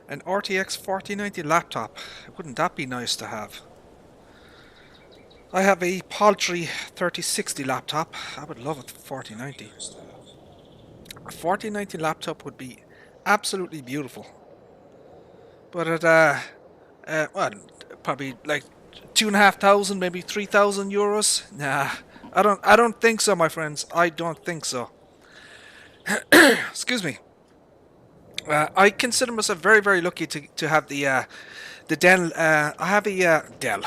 An RTX 4090 laptop. Wouldn't that be nice to have? I have a paltry 3060 laptop. I would love a 4090. A 4090 laptop would be absolutely beautiful. But at well, probably like 2,500, maybe 3,000 euros. Nah, I don't think so, my friends. I don't think so. Excuse me. I consider myself very, very lucky to have the Dell. I have a Dell.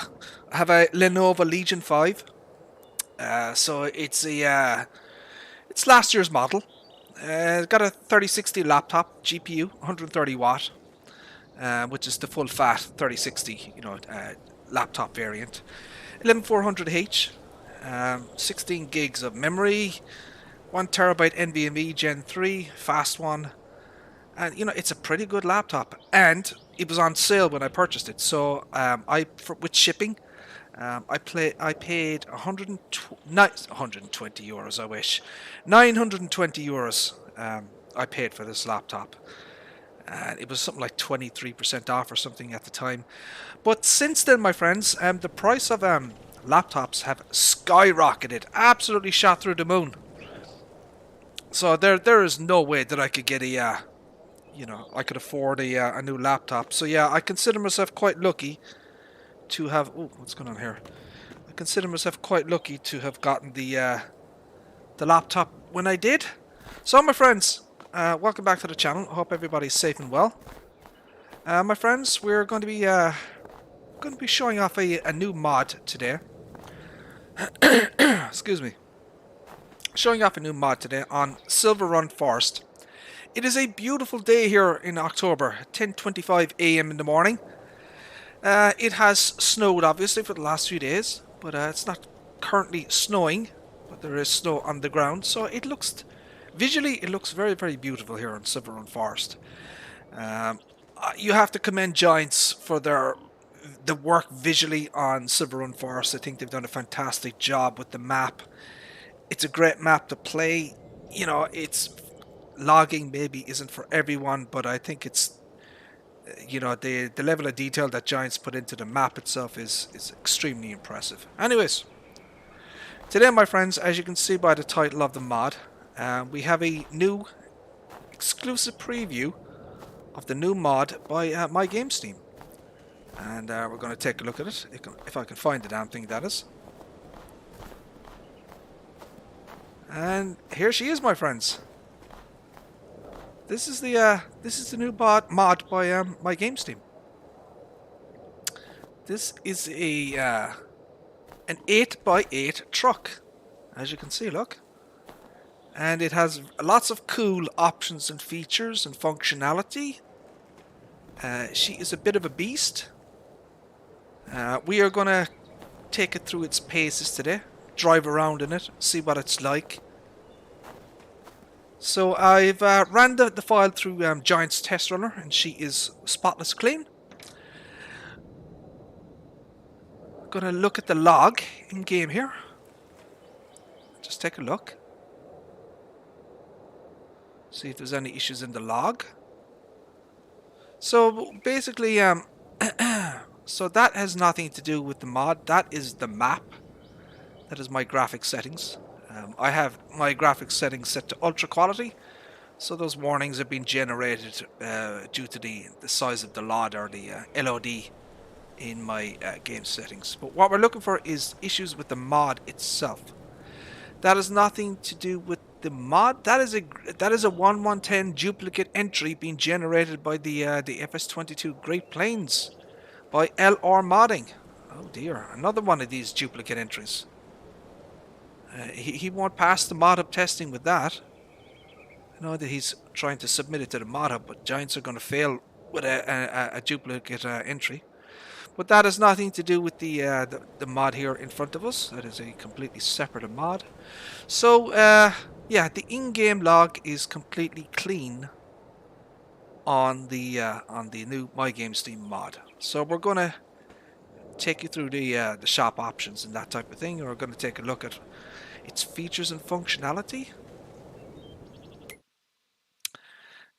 I have a Lenovo Legion 5. So it's last year's model. It's got a 3060 laptop, GPU, 130 watt, which is the full fat 3060, laptop variant. 11400H, 16 gigs of memory, 1 terabyte NVMe Gen 3, fast one. And it's a pretty good laptop, and it was on sale when I purchased it. So with shipping, I paid 120 euros. I wish 920 euros. I paid for this laptop, and it was something like 23% off or something at the time. But since then, my friends, the price of laptops have skyrocketed, absolutely shot through the moon. So there is no way that I could get I could afford a new laptop. So yeah, I consider myself quite lucky to have. Oh, what's going on here? I consider myself quite lucky to have gotten the laptop when I did. So my friends, welcome back to the channel. I hope everybody's safe and well. My friends, we're going to be showing off a new mod today. Excuse me. Showing off a new mod today on Silver Run Forest. It is a beautiful day here in October, 10:25 a.m. in the morning. It has snowed, obviously, for the last few days, but it's not currently snowing, but there is snow on the ground, so visually, it looks very, very beautiful here on Silver Run Forest. You have to commend Giants for the work visually on Silver Run Forest. I think they've done a fantastic job with the map. It's a great map to play. It's logging maybe isn't for everyone, but I think it's the level of detail that Giants put into the map itself is extremely impressive. Anyways, today, my friends, as you can see by the title of the mod, we have a new exclusive preview of the new mod by MyGamesteam, and we're going to take a look at it if I can find the damn thing, that is. And here she is, my friends. This is the new mod by MyGamesteam. This is an 8x8 truck, as you can see. Look, and it has lots of cool options and features and functionality. She is a bit of a beast. We are gonna take it through its paces today, drive around in it, see what it's like. So I've ran the file through Giant's test runner, and she is spotless clean. I'm gonna look at the log in game here. Just take a look. See if there's any issues in the log. So basically, so that has nothing to do with the mod. That is the map. That is my graphics settings. I have my graphics settings set to ultra quality, so those warnings have been generated due to the size of the LOD or the LOD in my game settings. But what we're looking for is issues with the mod itself. That has nothing to do with the mod. That is a 1110 duplicate entry being generated by the FS22 Great Plains by LR Modding. Oh dear, another one of these duplicate entries. He won't pass the mod hub testing with that. I know that he's trying to submit it to the mod hub, but Giants are going to fail with a duplicate entry. But that has nothing to do with the mod here in front of us. That is a completely separate mod. So yeah, the in-game log is completely clean on the new MyGamesteam mod. So we're going to take you through the shop options and that type of thing. And we're going to take a look at its features and functionality.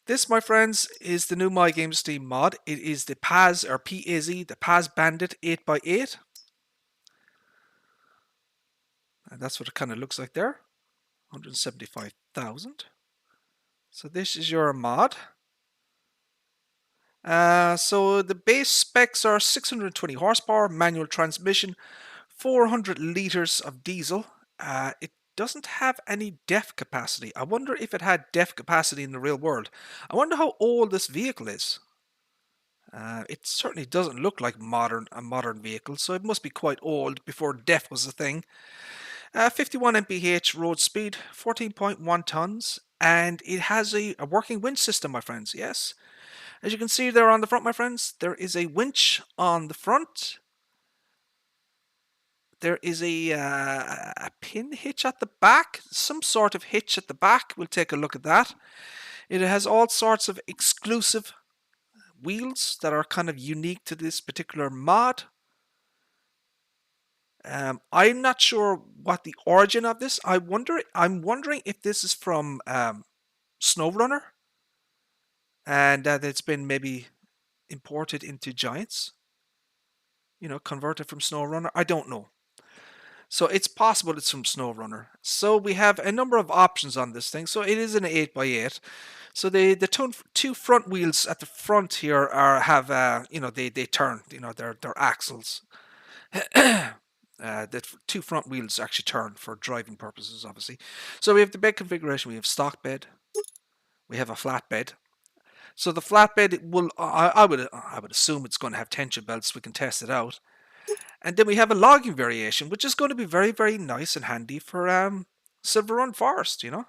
This, my friends, is the new MyGamesteam mod. It is the PAZ or PAZ, the PAZ Bandit 8x8. And that's what it kind of looks like there. 175,000. So this is your mod. So the base specs are 620 horsepower, manual transmission, 400 liters of diesel. It doesn't have any DEF capacity. I wonder if it had DEF capacity in the real world. I wonder how old this vehicle is. It certainly doesn't look like a modern vehicle, so it must be quite old before DEF was a thing. 51 mph road speed, 14.1 tons, and it has a working winch system, my friends. Yes, as you can see there on the front, my friends, there is a winch on the front. There is a pin hitch at the back, some sort of hitch at the back. We'll take a look at that. It has all sorts of exclusive wheels that are kind of unique to this particular mod. I'm not sure what the origin of this. I'm wondering if this is from SnowRunner, and that it's been maybe imported into Giants. You know, converted from SnowRunner. I don't know. So it's possible it's from SnowRunner. So we have a number of options on this thing. So it is an 8x8. So the two front wheels at the front here have you know, they turn, you know, they're axles. The two front wheels actually turn for driving purposes, obviously. So we have the bed configuration. We have stock bed. We have a flat bed. So the flatbed will, I would assume it's going to have tension belts. We can test it out. And then we have a logging variation, which is going to be very, very nice and handy for Silver Run Forest, you know.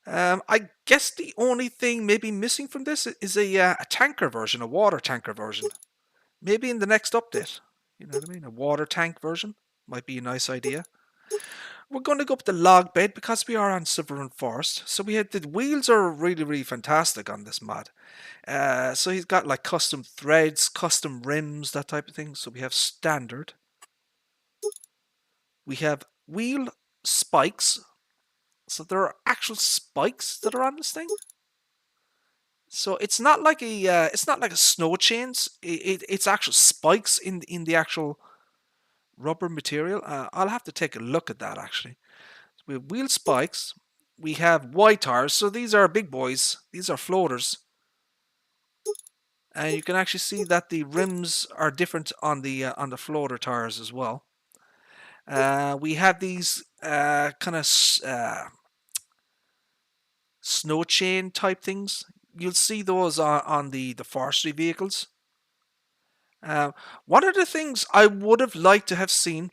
I guess the only thing maybe missing from this is a tanker version, a water tanker version. Maybe in the next update, you know what I mean? A water tank version might be a nice idea. We're going to go up the log bed because we are on Silver Run Forest. So we had the wheels are really, really fantastic on this mod. So he's got like custom threads, custom rims, that type of thing. So we have standard. We have wheel spikes. So there are actual spikes that are on this thing. So it's not like a snow chains. It's actual spikes in the actual rubber material. I'll have to take a look at that actually. So we have wheel spikes. We have wide tires. So these are big boys. These are floaters. And you can actually see that the rims are different on the floater tires as well. We have these kind of snow chain type things. You'll see those on the forestry vehicles. One of the things I would have liked to have seen.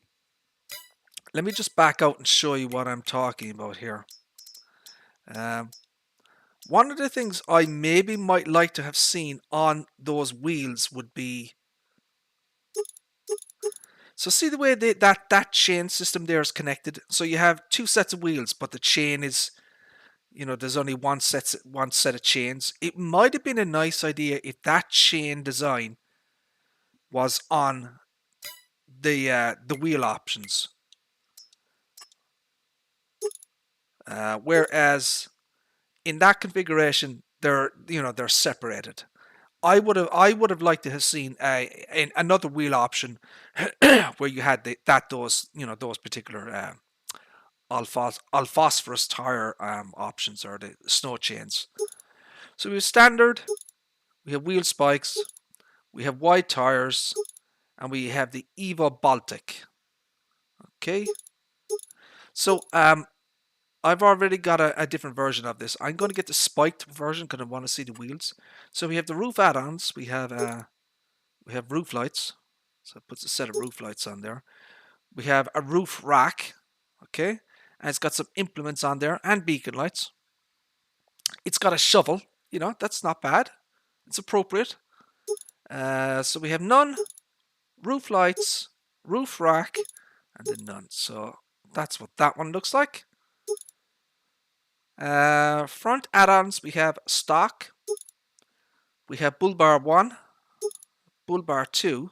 Let me just back out and show you what I'm talking about here. One of the things I maybe might like to have seen on those wheels would be. So see the way that chain system there is connected. So you have two sets of wheels, but the chain is, you know, there's only one set of chains. It might have been a nice idea if that chain design was on the wheel options, whereas in that configuration they're separated. I would have liked to have seen another wheel option where you had those particular all phosphorus tire options, or the snow chains. So we have standard, we have wheel spikes, we have wide tires, and we have the Evo Baltic. Okay, so I've already got a different version of this. I'm going to get the spiked version because I want to see the wheels. So we have the roof add-ons. We have roof lights. So it puts a set of roof lights on there. We have a roof rack. Okay, and it's got some implements on there and beacon lights. It's got a shovel. You know, that's not bad. It's appropriate. So we have none, roof lights, roof rack, and then none. So that's what that one looks like. Front add-ons, we have stock, we have bull bar 1, bull bar 2,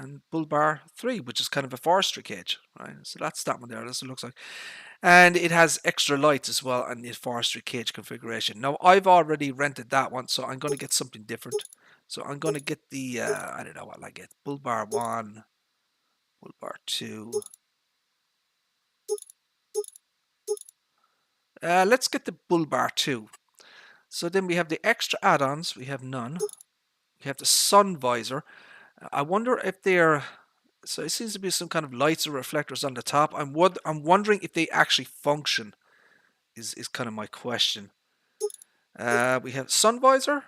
and bull bar 3, which is kind of a forestry cage, right? So that's that one there. That's what it looks like. And it has extra lights as well and the forestry cage configuration. Now, I've already rented that one, so I'm going to get something different. So I'm going to get the, I don't know what I get. Bull bar 1, bull bar 2. Let's get the bull bar 2. So then we have the extra add-ons. We have none. We have the sun visor. I wonder if they're... So it seems to be some kind of lights or reflectors on the top. I'm wondering if they actually function. Is kind of my question. We have sun visor.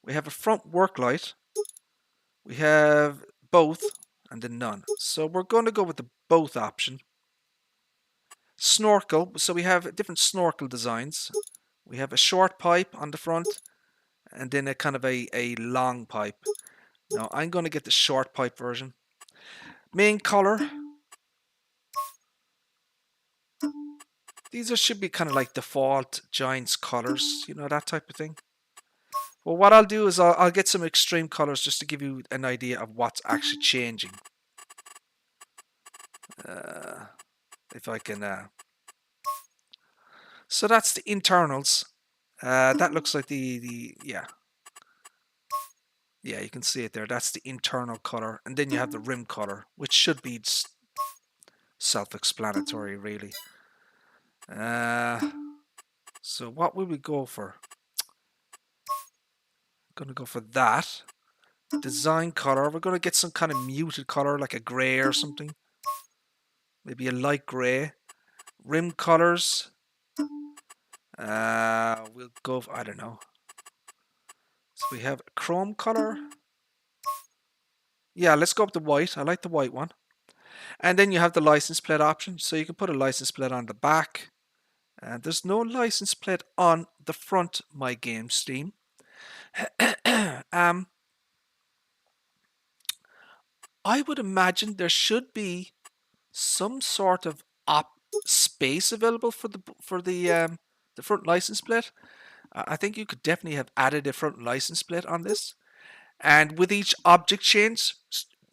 We have a front work light. We have both and then none. So we're going to go with the both option. Snorkel. So we have different snorkel designs. We have a short pipe on the front and then a kind of a long pipe. Now I'm going to get the short pipe version. Main color. These should be kind of like default Giants colors, you know, that type of thing. Well, what I'll do is I'll get some extreme colors just to give you an idea of what's actually changing. If I can... So that's the internals. That looks like yeah, you can see it there. That's the internal color. And then you have the rim color, which should be self-explanatory, really. So what will we go for? I'm going to go for that. Design color. We're going to get some kind of muted color, like a gray or something. Maybe a light gray. Rim colors. We'll go for, I don't know. So we have a chrome color. Yeah, let's go up the white. I like the white one. And then you have the license plate option. So you can put a license plate on the back. And there's no license plate on the front MyGamesteam. I would imagine there should be some sort of space available for the front license plate. I think you could definitely have added a front license plate on this. And with each object change,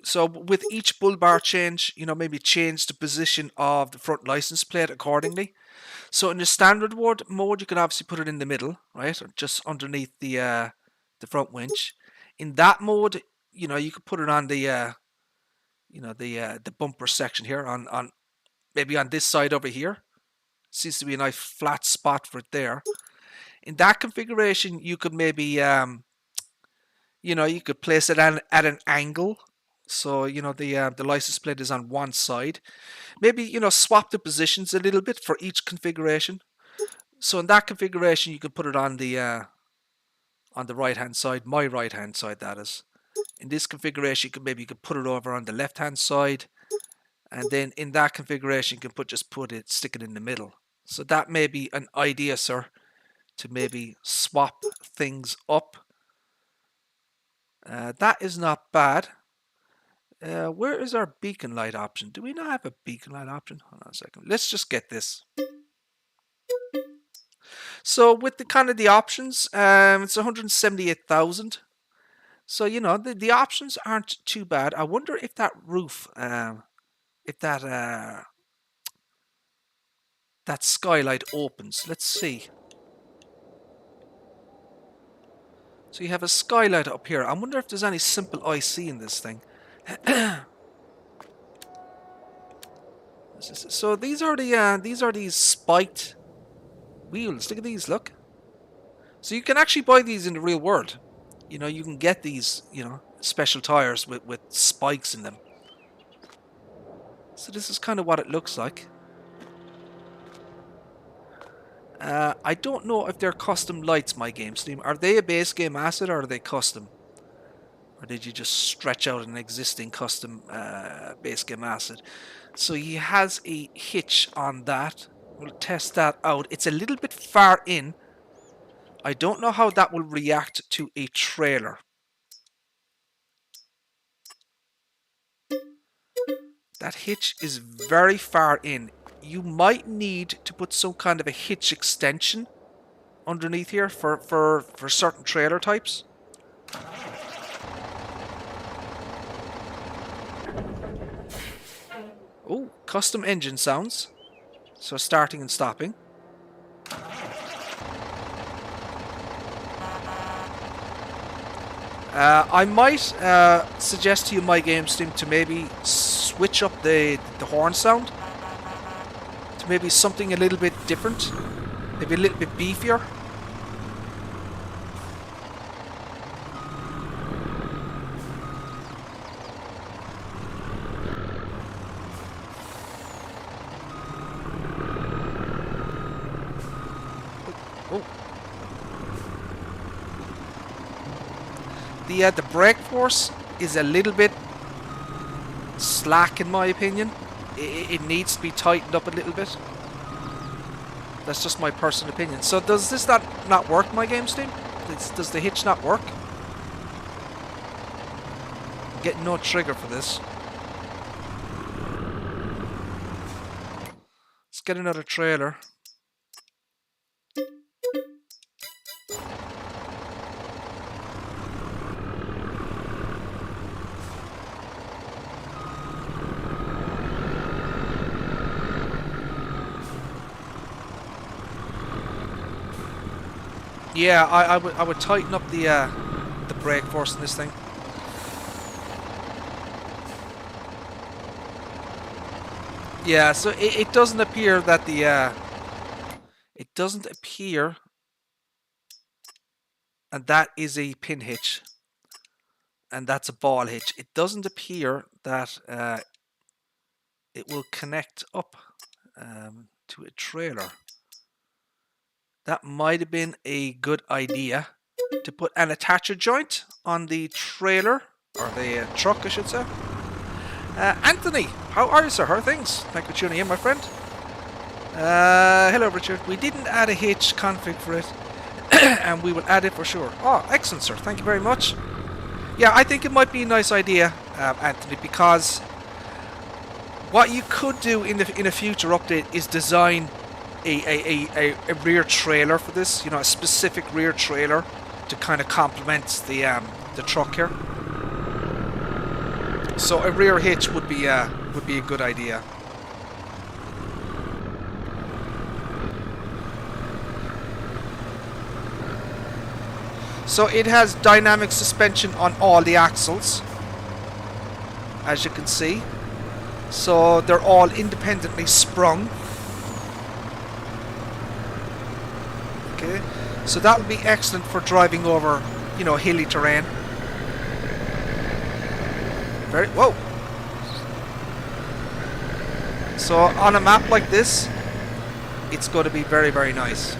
so with each bull bar change, you know, maybe change the position of the front license plate accordingly. So in the standard mode, you can obviously put it in the middle, right, or just underneath the front winch. In that mode, you know, you could put it on the the bumper section here on maybe on this side over here. Seems to be a nice flat spot for it there. In that configuration, you could maybe you could place it at an angle. So, you know, the license plate is on one side. Maybe, you know, swap the positions a little bit for each configuration. So in that configuration, you can put it on the right hand side, my right hand side, that is. In this configuration, you could put it over on the left hand side, and then in that configuration, you can stick it in the middle. So that may be an idea, sir, to maybe swap things up. That is not bad. Where is our beacon light option? Do we not have a beacon light option? Hold on a second. Let's just get this. So with the kind of the options, it's 178,000. So, you know, the options aren't too bad. I wonder if that roof, that skylight opens. Let's see. So you have a skylight up here. I wonder if there's any simple IC in this thing. So these are these spiked wheels. Look at these. Look. So you can actually buy these in the real world. You know, you can get these, you know, special tires with spikes in them. So this is kind of what it looks like. I don't know if they're custom lights, MyGamesteam. Are they a base game asset or are they custom? Or did you just stretch out an existing custom base game asset? So he has a hitch on that. We'll test that out. It's a little bit far in. I don't know how that will react to a trailer. That hitch is very far in. You might need to put some kind of a hitch extension underneath here for certain trailer types. Oh, custom engine sounds. So starting and stopping. I might suggest to you, MyGamesteam, to maybe switch up the horn sound to maybe something a little bit different, maybe a little bit beefier. The brake force is a little bit slack in my opinion. It needs to be tightened up a little bit. That's just my personal opinion. So does this not work, MyGamesteam? Does the hitch not work? I'm getting no trigger for this. Let's get another trailer. Yeah, I would tighten up the brake force in this thing. Yeah, so it doesn't appear that it doesn't appear, and that is a pin hitch, and that's a ball hitch. It doesn't appear that it will connect up to a trailer. That might have been a good idea to put an attacher joint on the trailer, or the truck, I should say. Anthony, how are you, sir? How are things? Thank you for tuning in, my friend. Hello, Richard. We didn't add a hitch config for it, and we will add it for sure. Oh, excellent, sir. Thank you very much. Yeah, I think it might be a nice idea, Anthony, because what you could do in a future update is design a rear trailer for this, you know, a specific rear trailer to kind of complement the truck here. So a rear hitch would be a good idea. So it has dynamic suspension on all the axles, as you can see. So they're all independently sprung. Okay, so that would be excellent for driving over, you know, hilly terrain. Whoa! So on a map like this, it's going to be very, very nice.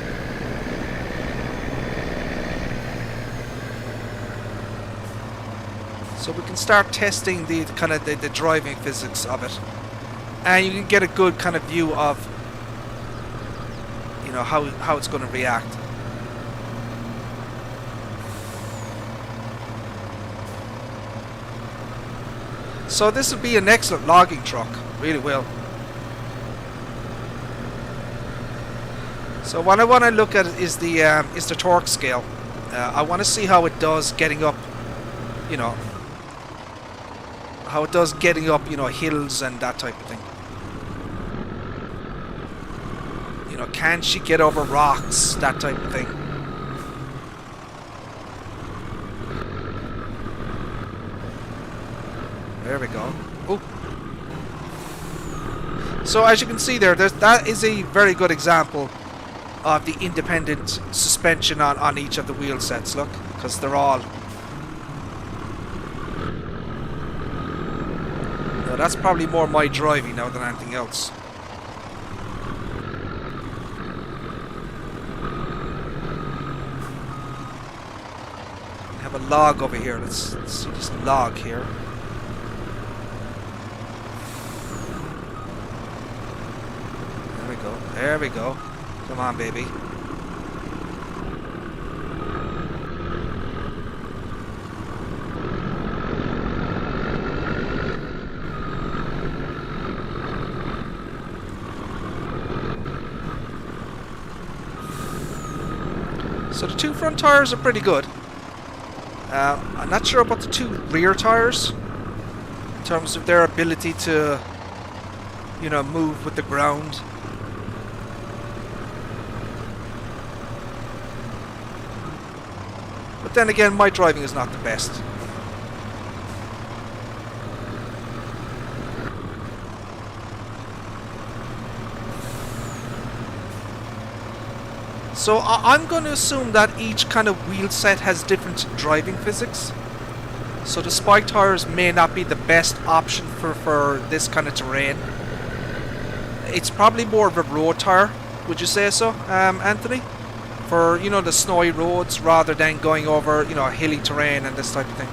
So we can start testing the kind of the driving physics of it, and you can get a good kind of view of, you know, how it's going to react. So this would be an excellent logging truck, really will. So what I want to look at is the torque scale. I want to see how it does getting up, you know, hills and that type of thing. You know, can she get over rocks, that type of thing. There we go. Oh. So as you can see there, that is a very good example of the independent suspension on each of the wheel sets. Look, because they're all... Now, that's probably more my driving now than anything else. I have a log over here. Let's see this log here. There we go. Come on, baby. So the two front tires are pretty good. I'm not sure about the two rear tires in terms of their ability to you know, move with the ground. But then again, my driving is not the best. So I'm going to assume that each kind of wheel set has different driving physics. So the spike tires may not be the best option for this kind of terrain. It's probably more of a road tire, would you say so, Anthony? For, you know, the snowy roads rather than going over, you know, hilly terrain and this type of thing.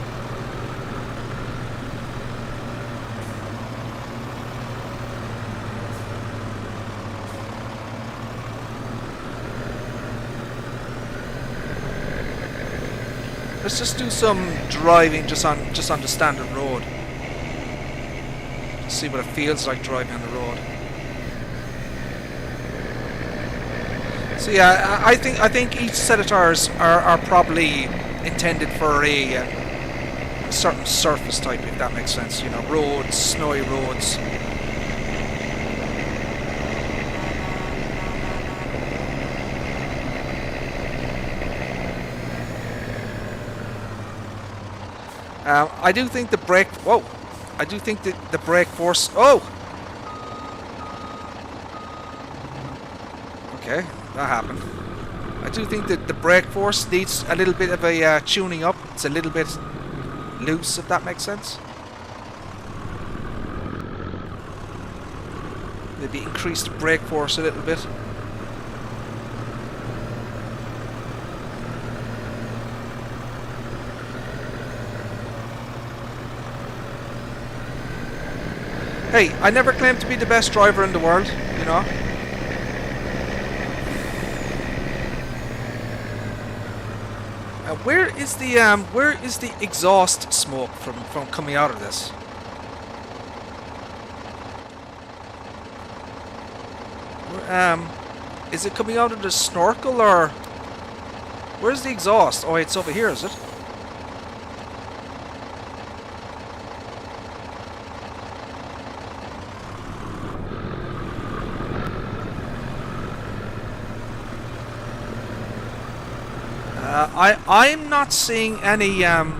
Let's just do some driving just on the standard road. Just see what it feels like driving on the road. So yeah, I think each set of tires are probably intended for a certain surface type, if that makes sense. You know, roads, snowy roads. I do think the brake. Whoa! I do think that the brake force. Oh. Okay, that happened. I do think that the brake force needs a little bit of a tuning up. It's a little bit loose, if that makes sense. Maybe increase the brake force a little bit. Hey, I never claimed to be the best driver in the world, you know. Where is the exhaust smoke from coming out of this? Is it coming out of the snorkel, or where's the exhaust? Oh, it's over here, is it? I'm not seeing any I'm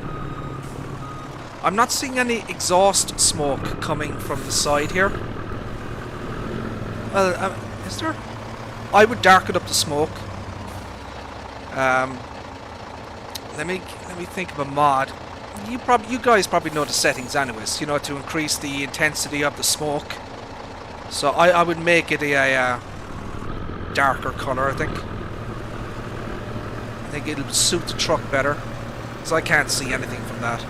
not seeing any exhaust smoke coming from the side here. Well, is there? I would darken up the smoke. Let me think of a mod. You guys probably know the settings anyways, you know, to increase the intensity of the smoke. So I would make it a darker color, I think. I think it'll suit the truck better, because I can't see anything from that.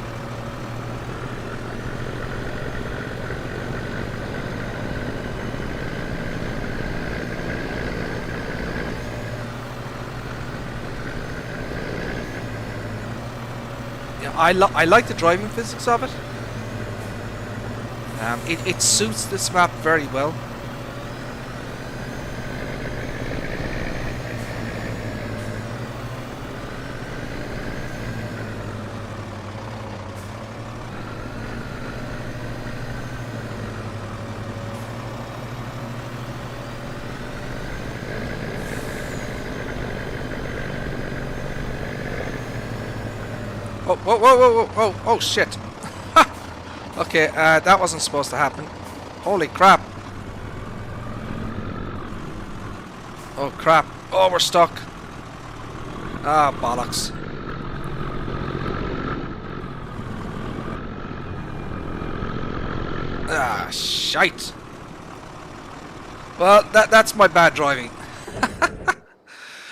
Yeah, I like the driving physics of it. It suits this map very well. Oh, whoa, whoa, whoa, whoa, whoa, oh shit. Okay, that wasn't supposed to happen. Holy crap. Oh crap. Oh, we're stuck. Ah, bollocks. Ah, shite. Well, that's my bad driving.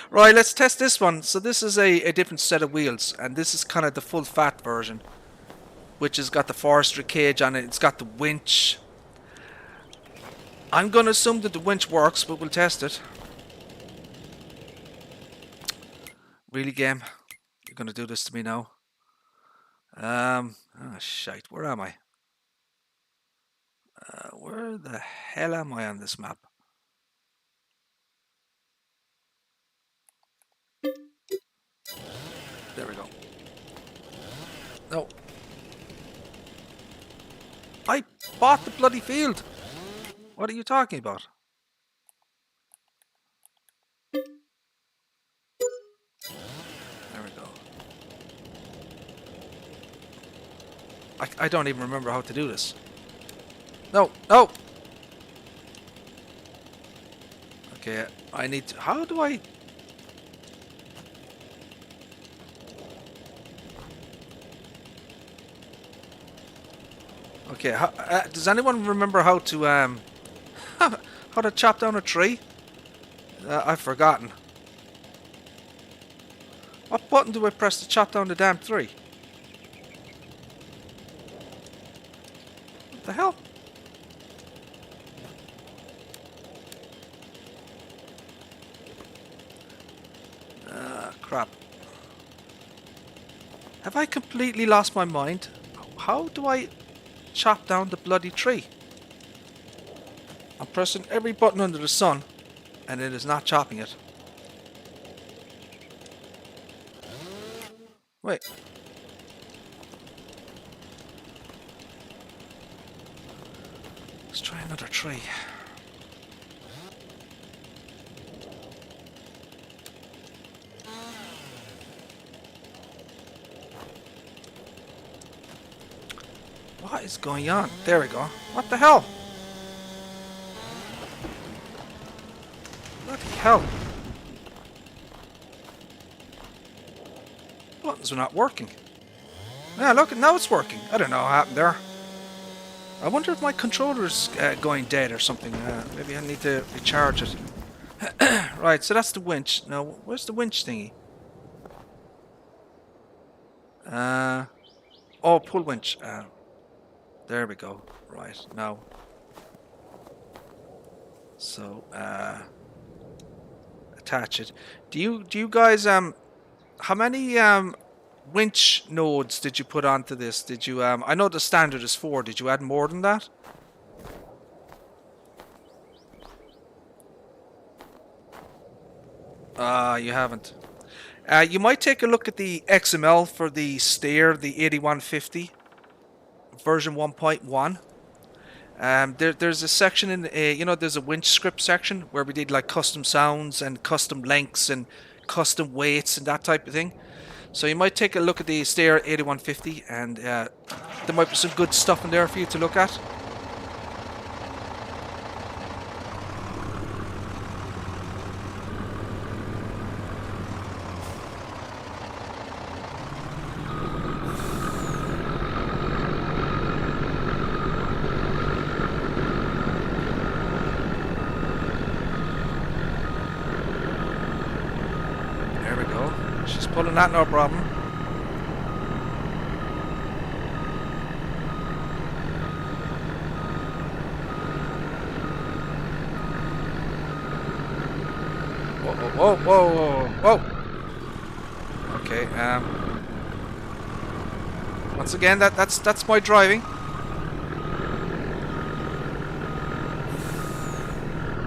Right, let's test this one. So this is a different set of wheels, and this is kind of the full fat version, which has got the forestry cage on it. It's got the winch. I'm going to assume that the winch works, but we'll test it. Really, game? You're going to do this to me now? Oh, shite. Where am I? Where the hell am I on this map? There we go. No. I bought the bloody field. What are you talking about? There we go. I don't even remember how to do this. No, no! Okay, I need to... How do I... Okay, does anyone remember how to how to chop down a tree? I've forgotten. What button do I press to chop down the damn tree? What the hell? Crap. Have I completely lost my mind? How do I chop down the bloody tree? I'm pressing every button under the sun and it is not chopping it. Wait. Let's try another tree. What is going on? There we go. What the hell? Bloody hell. Buttons are not working. Yeah, look, now it's working. I don't know what happened there. I wonder if my controller's going dead or something. Maybe I need to recharge it. Right, so that's the winch. Now, where's the winch thingy? Oh, pull winch. There we go. Right, now. So, attach it. Do you guys, how many, winch nodes did you put onto this? Did you, I know the standard is 4. Did you add more than that? You haven't. You might take a look at the XML for the stair, the 8150 version 1.1. There's a section in, you know, there's a winch script section where we did like custom sounds and custom lengths and custom weights and that type of thing. So you might take a look at the stair 8150 and there might be some good stuff in there for you to look at. Pulling that, no problem. Whoa, whoa, whoa, whoa, whoa. Okay, once again, that's my driving.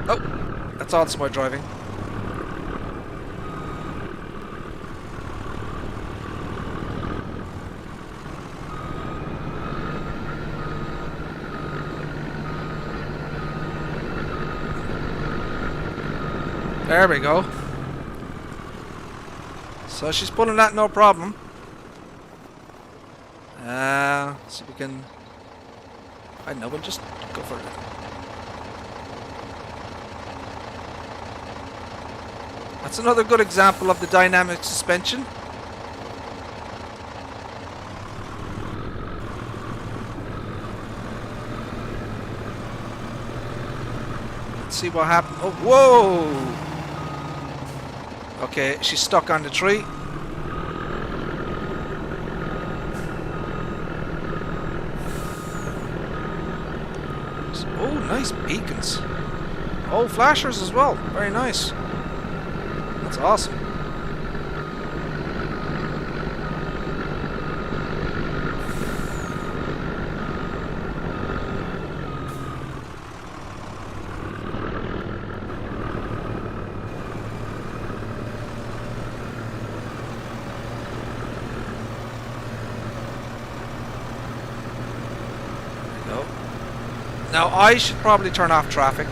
Oh, that's also my driving. There we go. So she's pulling that, no problem. So we can... I don't know, we'll just go for it. That's another good example of the dynamic suspension. Let's see what happened. Oh, whoa! Okay, she's stuck on the tree. Oh, nice beacons. Oh, flashers as well. Very nice. That's awesome. Now I should probably turn off traffic.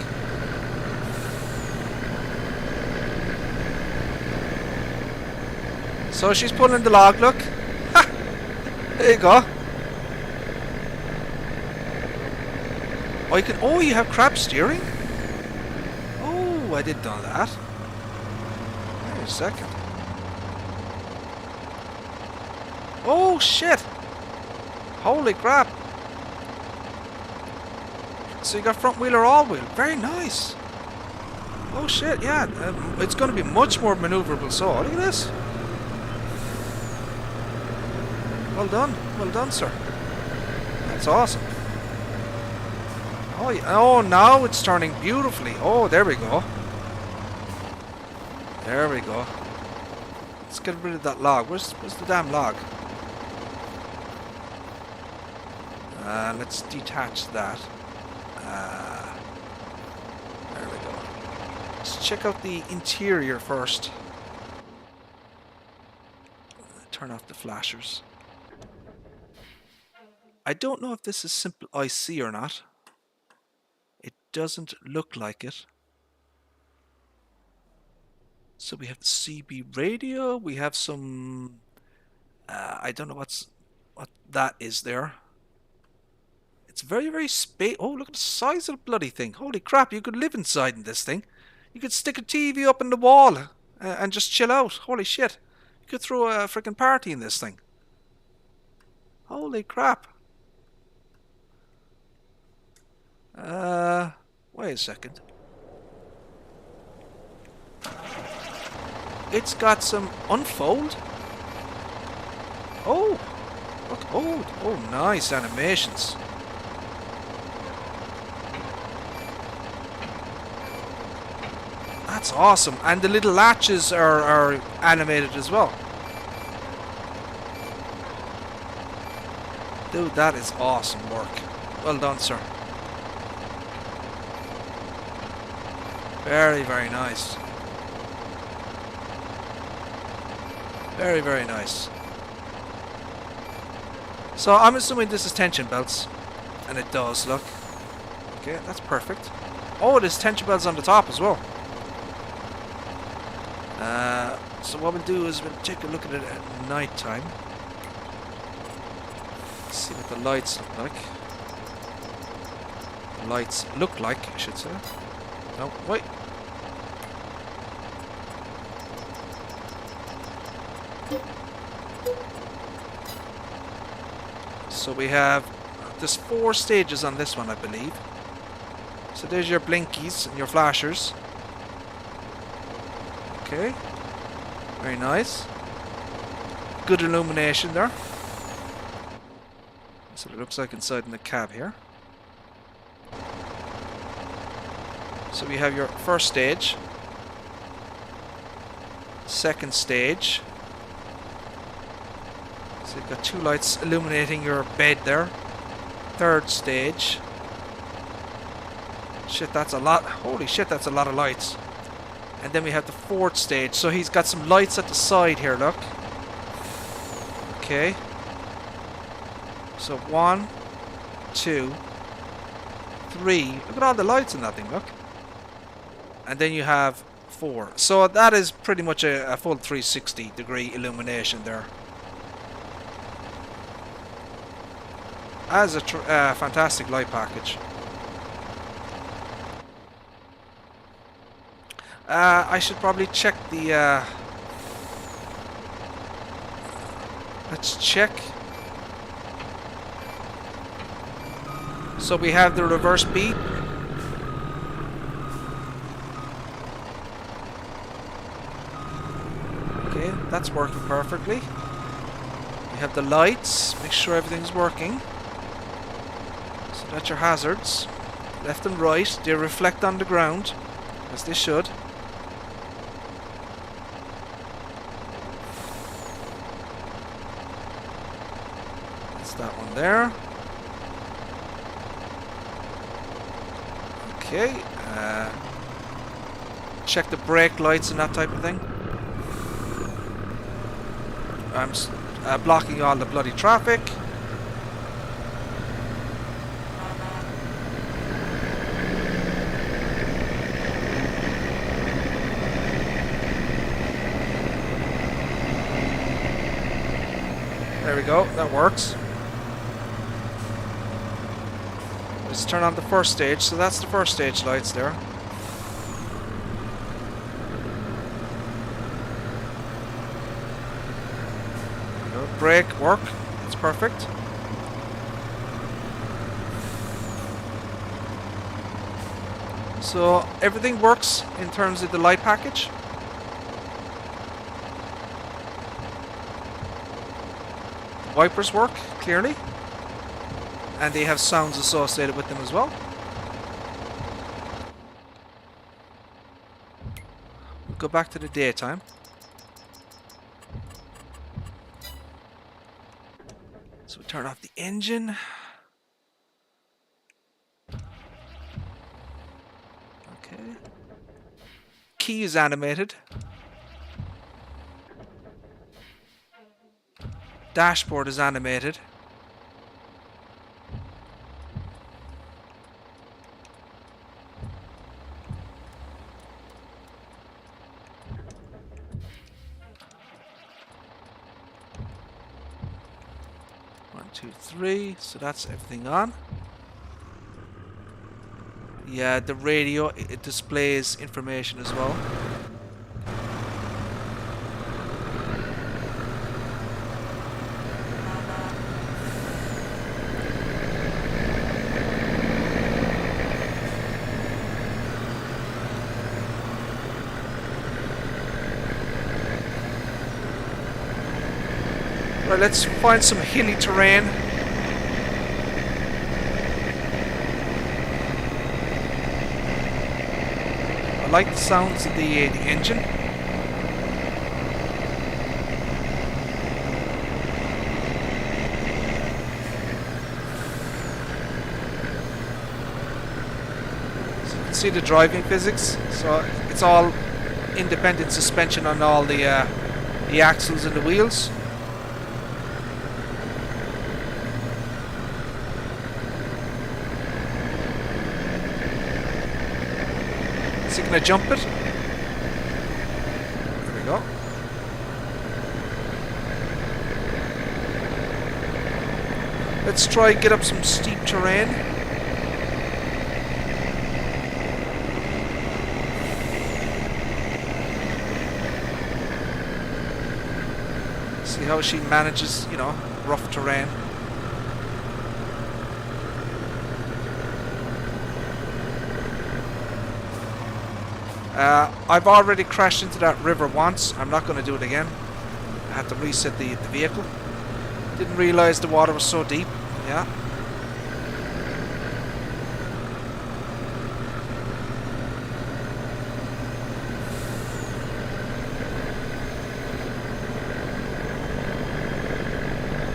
So she's pulling the log, look. Ha! There you go. Oh, you have crab steering? Oh, I didn't know that. Wait a second. Oh, shit. Holy crap. So you got front wheel or all wheel. Very nice. Oh, shit, yeah. It's going to be much more maneuverable. So, look at this. Well done. Well done, sir. That's awesome. Oh, yeah. Oh, now it's turning beautifully. Oh, there we go. There we go. Let's get rid of that log. Where's the damn log? Let's detach that. There we go. Let's check out the interior first. Turn off the flashers. I don't know if this is simple IC or not. It doesn't look like it. So we have the CB radio. We have some... I don't know what that is there. It's very, very oh, look at the size of the bloody thing. Holy crap, you could live inside in this thing. You could stick a TV up in the wall and just chill out. Holy shit. You could throw a freaking party in this thing. Holy crap. Wait a second. It's got some unfold. Oh, look. Oh, nice animations. That's awesome. And the little latches are animated as well. Dude, that is awesome work. Well done, sir. Very, very nice. Very, very nice. So I'm assuming this is tension belts. And it does, look. Okay, that's perfect. Oh, there's tension belts on the top as well. So what we'll do is we'll take a look at it at night time. See what the lights look like. The lights look like, I should say. No, wait. So we have, there's 4 stages on this one, I believe. So there's your blinkies and your flashers. Okay. Very nice. Good illumination there. That's what it looks like inside in the cab here. So we have your first stage. Second stage. So you've got 2 lights illuminating your bed there. Third stage. Shit, that's a lot. Holy shit, that's a lot of lights. And then we have the 4th stage. So he's got some lights at the side here, look. Okay. So 1, 2, 3. Look at all the lights in that thing, look. And then you have 4. So that is pretty much a full 360-degree illumination there. As a fantastic light package. I should probably check the... let's check. So we have the reverse beat. Okay, that's working perfectly. We have the lights. Make sure everything's working. So that's your hazards. Left and right. They reflect on the ground, as they should. That one there. Okay. Check the brake lights and that type of thing. I'm blocking all the bloody traffic. There we go, that works. Let's turn on the first stage, so that's the first stage lights there. Brake work, it's perfect. So everything works in terms of the light package. Wipers work clearly, and they have sounds associated with them as well. We'll go back to the daytime. So we turn off the engine. Okay. Key is animated. Dashboard is animated. One, two, three. So that's everything on. Yeah, the radio, it displays information as well. Right, let's find some hilly terrain. I like the sounds of the engine. So you can see the driving physics. So it's all independent suspension on all the axles and the wheels. So you can jump it. There we go. Let's try and get up some steep terrain. See how she manages, you know, rough terrain. I've already crashed into that river once. I'm not going to do it again. I had to reset the vehicle. Didn't realise the water was so deep. Yeah.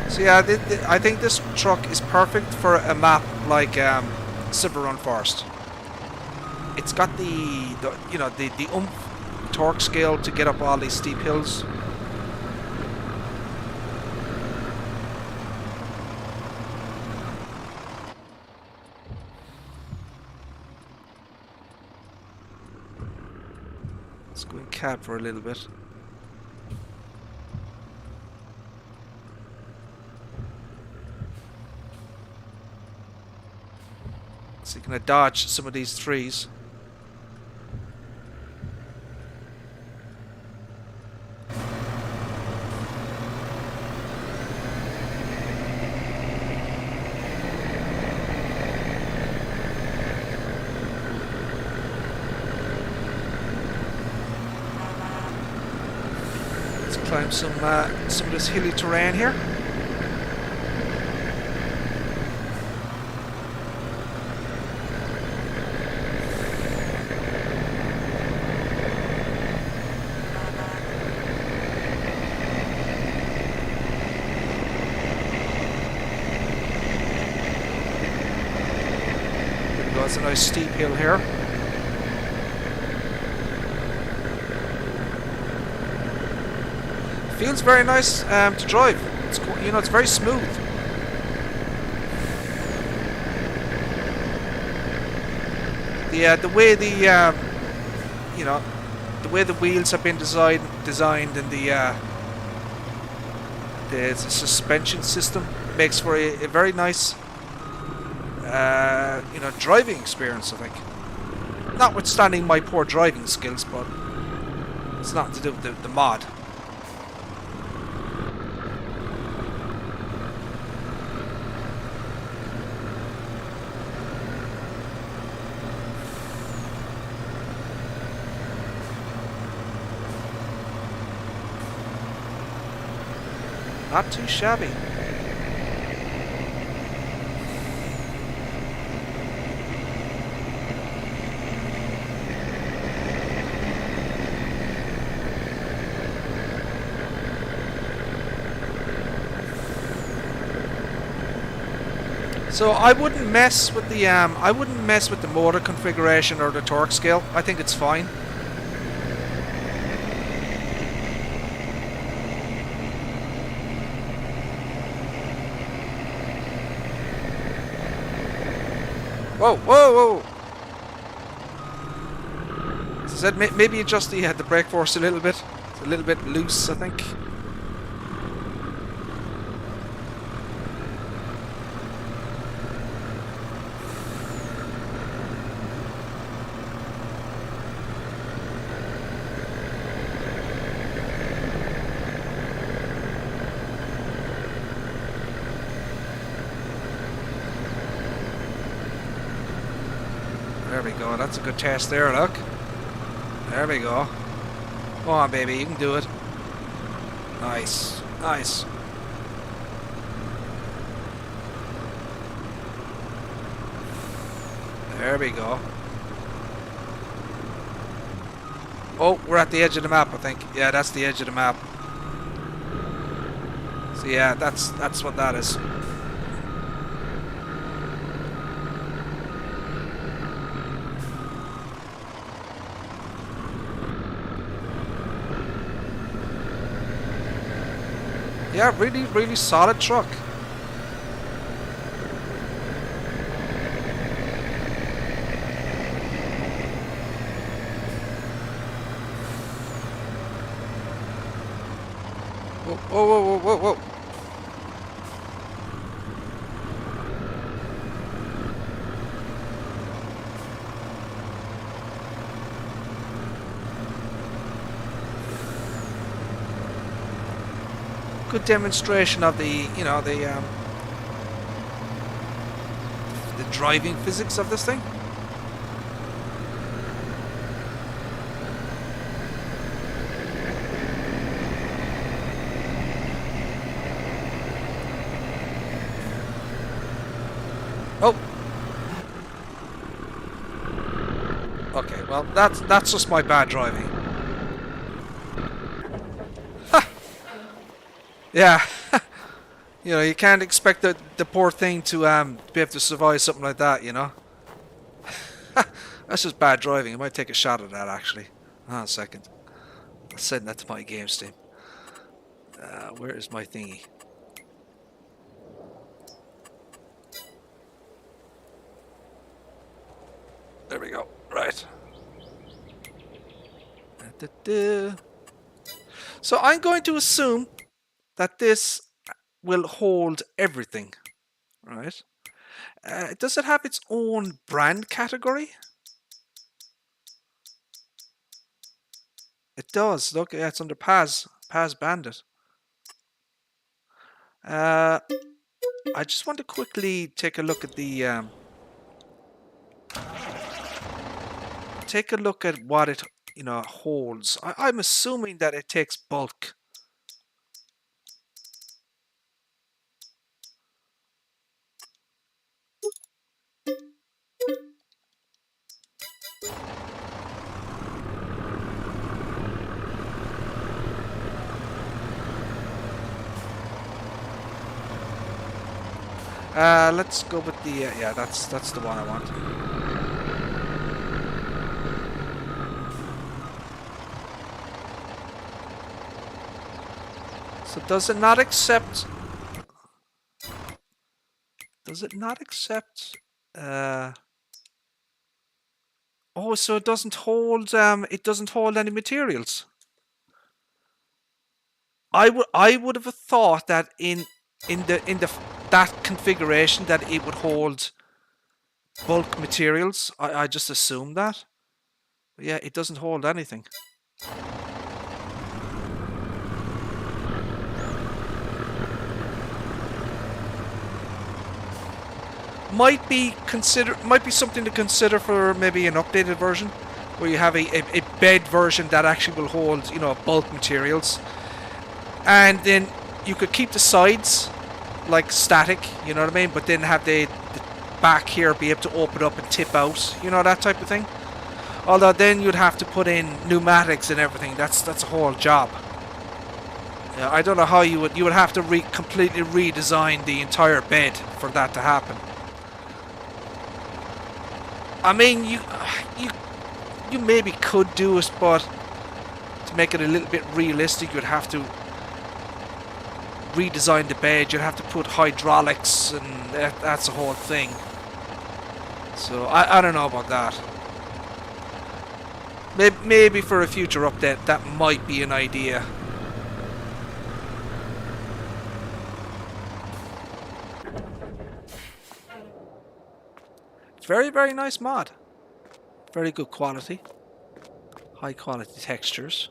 So yeah, I think this truck is perfect for a map like Silver Run Forest. It's got the you know the oomph torque scale to get up all these steep hills. Let's go in cab for a little bit. So you can dodge some of these trees. Climb some of this hilly terrain here. It's a nice steep hill here. Feels very nice to drive. It's, you know, it's very smooth. The way the you know, the way the wheels have been designed and the The suspension system makes for a very nice, driving experience, I think. Notwithstanding my poor driving skills, but it's nothing to do with the mod. Not too shabby. So I wouldn't mess with the motor configuration or the torque scale. I think it's fine. Whoa, whoa, whoa! As I said, maybe adjust the brake force a little bit. It's a little bit loose, I think. There we go, that's a good test there, look. There we go. Come on, baby, you can do it. Nice, nice. There we go. Oh, we're at the edge of the map, I think. Yeah, that's the edge of the map. So yeah, that's what that is. Yeah, really, really solid truck. Whoa, whoa, whoa, whoa, whoa, whoa. Good demonstration of the driving physics of this thing. Oh. Okay, well that's just my bad driving. Yeah, you can't expect the poor thing to be able to survive something like that, That's just bad driving. I might take a shot at that, actually. Hold on a second. I'll send that to MyGamesteam. Where is my thingy? There we go. Right. So I'm going to assume that this will hold everything, right? Does it have its own brand category? It does. Look, yeah, it's under PAZ Bandit. I just want to quickly take a look at the what it holds. I'm assuming that it takes bulk. Let's go with the yeah, that's the one I want. So does it not accept? Does it not accept? Oh, so it doesn't hold. It doesn't hold any materials. I would have thought that in the that configuration that it would hold bulk materials. I just assumed that. But yeah, it doesn't hold anything. Might be something to consider for maybe an updated version where you have a bed version that actually will hold, you know, bulk materials, and then you could keep the sides like static, you know what I mean, but then have the back here be able to open up and tip out, you know, that type of thing. Although then you'd have to put in pneumatics and everything. That's a whole job. Yeah, I don't know how you would have to completely redesign the entire bed for that to happen. I mean, you maybe could do it, but to make it a little bit realistic, you'd have to redesign the bed. You'd have to put hydraulics, and that's a whole thing. So I don't know about that. Maybe for a future update, that might be an idea. Very, very nice mod. Very good quality. High quality textures.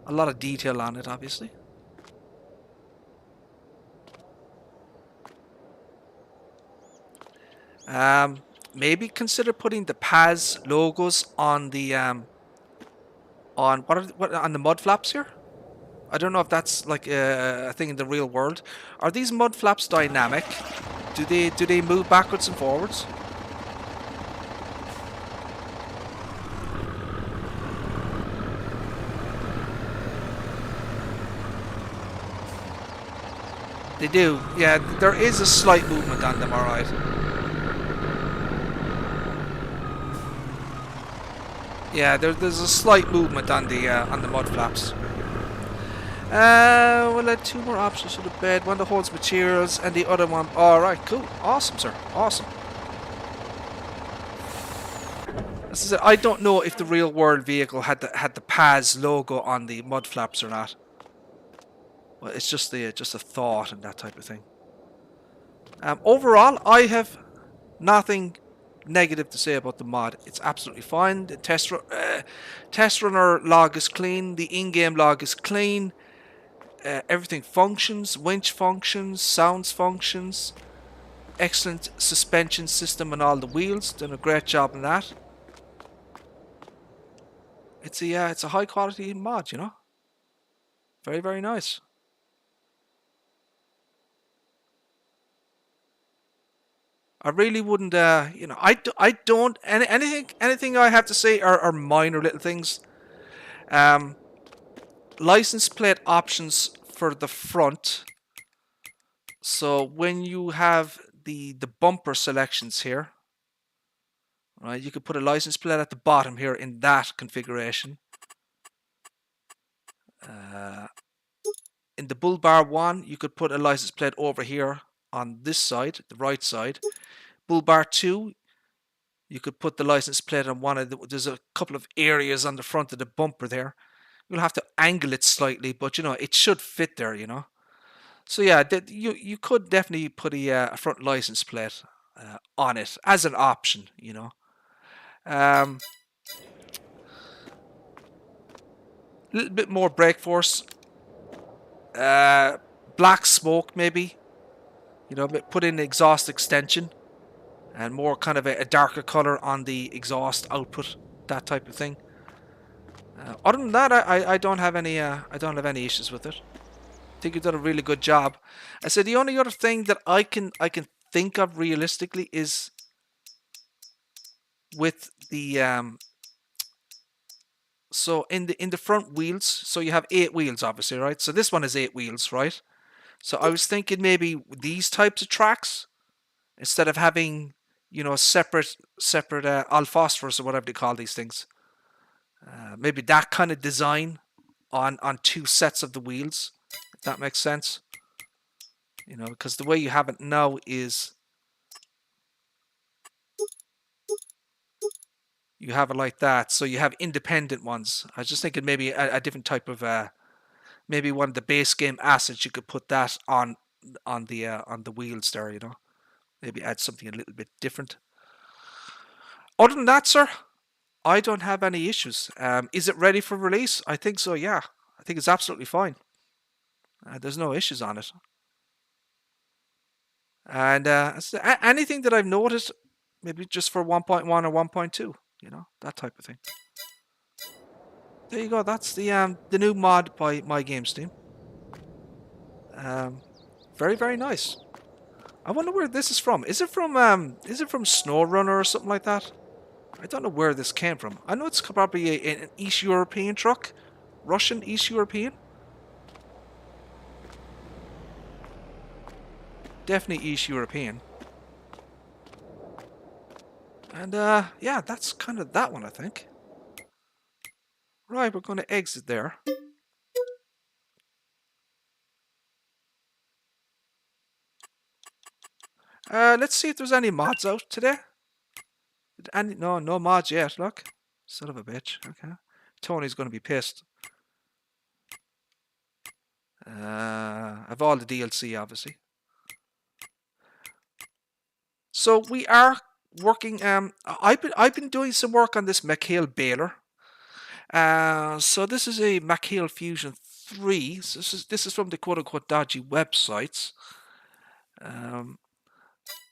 A lot of detail on it, obviously. Maybe consider putting the PAZ logos on the on on the mud flaps here. I don't know if that's like a thing in the real world. Are these mud flaps dynamic? Do they move backwards and forwards? They do. Yeah, there is a slight movement on them, alright. Yeah, there's a slight movement on the mud flaps. We'll add two more options for the bed. One that holds materials and the other one. Alright, cool. Awesome, sir. Awesome. As I said, I don't know if the real world vehicle had the PAZ logo on the mud flaps or not. Well, it's just a thought and that type of thing. Overall, I have nothing negative to say about the mod. It's absolutely fine. The test runner log is clean. The in-game log is clean. Everything functions. Winch functions. Sounds functions. Excellent suspension system on all the wheels. Done a great job on that. It's a high quality mod, you know. Very, very nice. I really wouldn't, you know, I don't, anything I have to say are minor little things. License plate options for the front. So when you have the bumper selections here, right, you could put a license plate at the bottom here in that configuration. In the bull bar 1, you could put a license plate over here on this side, the right side. Bull bar 2, you could put the license plate on one of the, there's a couple of areas on the front of the bumper there. You'll have to angle it slightly, but you know, it should fit there, you know. So yeah, you could definitely put a front license plate on it as an option, you know. A little bit more brake force. Black smoke maybe. You know, put in exhaust extension and more kind of a darker color on the exhaust output, that type of thing. Other than that, I don't have any issues with it. I think you've done a really good job. I said the only other thing that I can think of realistically is with the so in the front wheels, so you have 8 wheels obviously, right? So this one is 8 wheels, right? So I was thinking maybe these types of tracks, instead of having, you know, separate all phosphorus or whatever they call these things. Maybe that kind of design on 2 sets of the wheels, if that makes sense. You know, because the way you have it now is you have it like that, so you have independent ones. I was just thinking maybe a different type of maybe one of the base game assets, you could put that on the wheels there, you know. Maybe add something a little bit different. Other than that, sir, I don't have any issues. Is it ready for release? I think so, yeah. I think it's absolutely fine. There's no issues on it. And anything that I've noticed, maybe just for 1.1 or 1.2, you know, that type of thing. There you go. That's the new mod by MyGamesteam. Very, very nice. I wonder where this is from. Is it from SnowRunner or something like that? I don't know where this came from. I know it's probably an East European truck. Russian East European. Definitely East European. And yeah, that's kind of that one, I think. Right, we're going to exit there. Let's see if there's any mods out today. No mods yet, look. Son of a bitch. Okay. Tony's going to be pissed. Of all the DLC, obviously. So we are working. I've been doing some work on this McHale baler. So this is a McHale Fusion 3. So this is from the quote-unquote dodgy websites.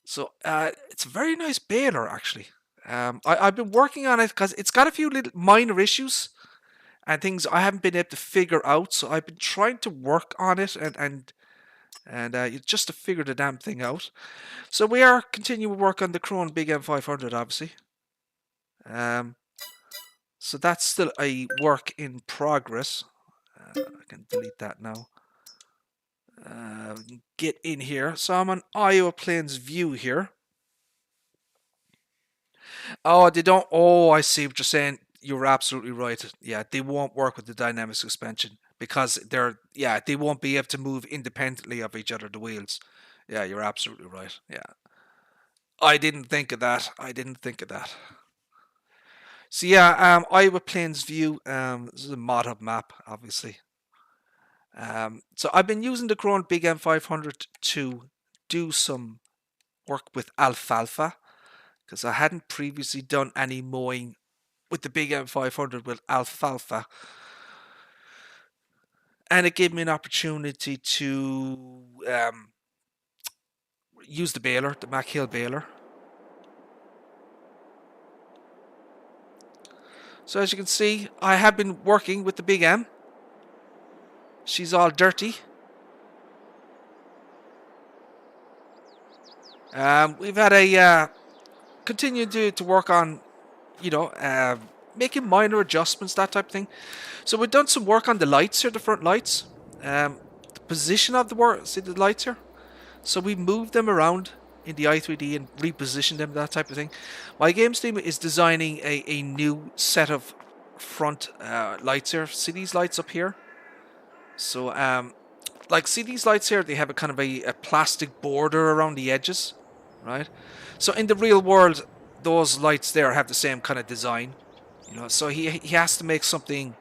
So it's a very nice baler, actually. I've been working on it because it's got a few little minor issues and things I haven't been able to figure out. So I've been trying to work on it and just to figure the damn thing out. So we are continuing work on the Chrome Big M500, obviously. So that's still a work in progress. I can delete that now. Get in here. So I'm on Iowa Plains view here. Oh, they don't. Oh, I see what you're saying. You're absolutely right. Yeah, they won't work with the dynamic suspension because they won't be able to move independently of each other, the wheels. Yeah, you're absolutely right. Yeah. I didn't think of that. So yeah, Iowa Plains view. This is a mod hub map, obviously. So I've been using the Chrome Big M500 to do some work with alfalfa because I hadn't previously done any mowing with the Big M500 with alfalfa, and it gave me an opportunity to use the baler, the McHale baler. So as you can see, I have been working with the Big M. She's all dirty. We've had a continued to work on, you know, making minor adjustments, that type of thing. So we've done some work on the lights here, the front lights. The position of the lights here. So we moved them around in the i3D and repositioned them, that type of thing. MyGamesteam is designing a new set of front lights here. See these lights up here? So like, see these lights here? They have a kind of a plastic border around the edges, right? So in the real world, those lights there have the same kind of design, you know. So he has to make something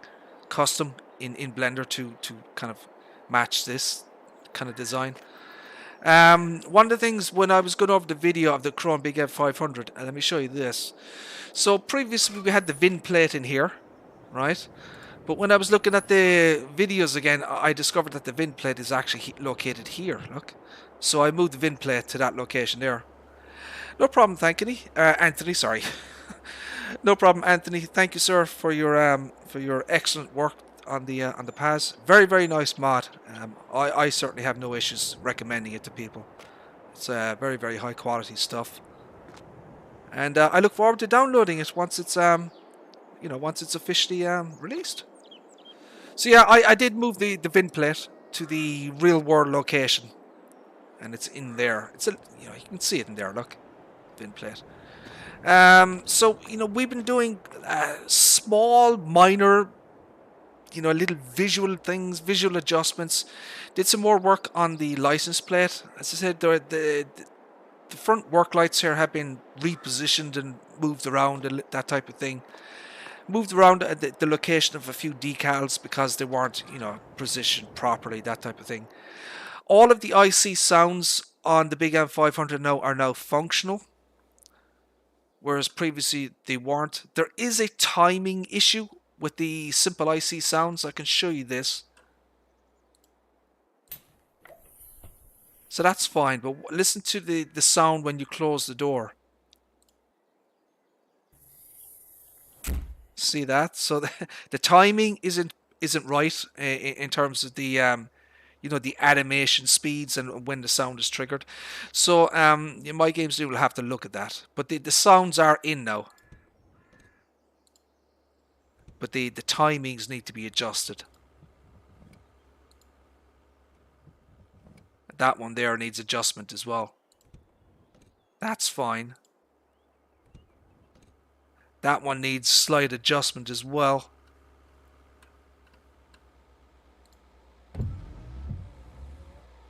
custom in Blender to kind of match this kind of design. One of the things when I was going over the video of the Chrome Big M500, let me show you this. So previously we had the VIN plate in here, right? But when I was looking at the videos again, I discovered that the VIN plate is actually located here, look. So I moved the VIN plate to that location there. No problem, Anthony, sorry. No problem, Anthony. Thank you, sir, for your excellent work on the PAZ. Very, very nice mod. I certainly have no issues recommending it to people. It's very, very high quality stuff. And I look forward to downloading it once it's once it's officially released. So yeah, I did move the VIN plate to the real world location, and it's in there. It's you can see it in there. Look, VIN plate. So we've been doing small, minor, little visual things, visual adjustments. Did some more work on the license plate. As I said, the front work lights here have been repositioned and moved around and that type of thing. moved around the location of a few decals because they weren't, you know, positioned properly, that type of thing. All of the IC sounds on the Big M500 now are now functional, whereas previously they weren't. There is a timing issue with the simple IC sounds. I can show you this. So that's fine, but listen to the sound when you close the door. See that? So the timing isn't right in terms of the you know, the animation speeds and when the sound is triggered. So MyGamesteam will have to look at that. But the sounds are in now. But the timings need to be adjusted. That one there needs adjustment as well. That's fine. That one needs slight adjustment as well.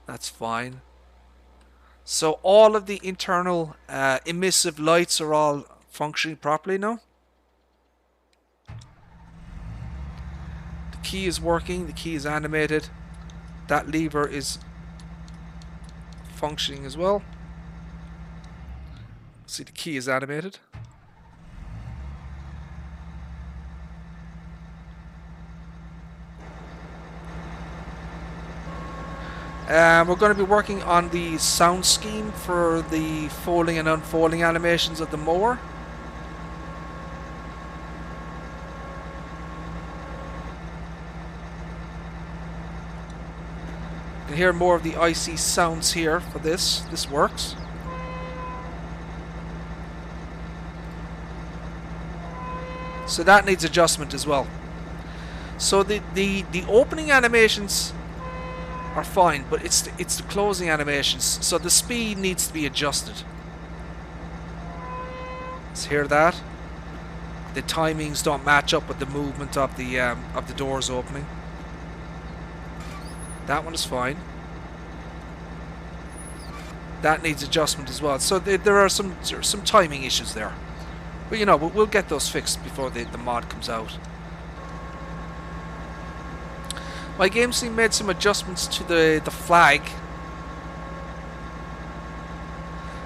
That's fine. So all of the internal emissive lights are all functioning properly now. The key is working. The key is animated. That lever is functioning as well. See, the key is animated. We're going to be working on the sound scheme for the folding and unfolding animations of the mower. You can hear more of the IC sounds here for this. This works. So that needs adjustment as well. So the opening animations are fine, but it's the closing animations, so the speed needs to be adjusted. Let's hear that. The timings don't match up with the movement of the doors opening. That one is fine. That needs adjustment as well. So there are some timing issues there, but you know, we'll get those fixed before the mod comes out. MyGamesteam made some adjustments to the flag.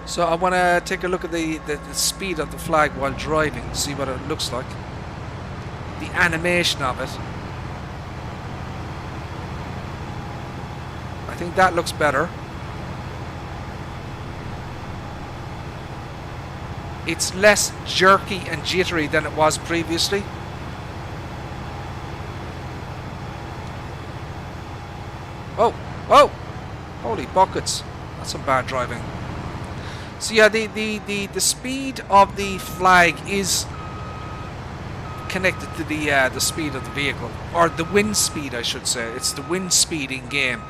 So I want to take a look at the speed of the flag while driving, see what it looks like. The animation of it. I think that looks better. It's less jerky and jittery than it was previously. Oh, oh, holy buckets. That's some bad driving. So yeah, the speed of the flag is connected to the speed of the vehicle, or the wind speed, I should say. It's the wind speed in game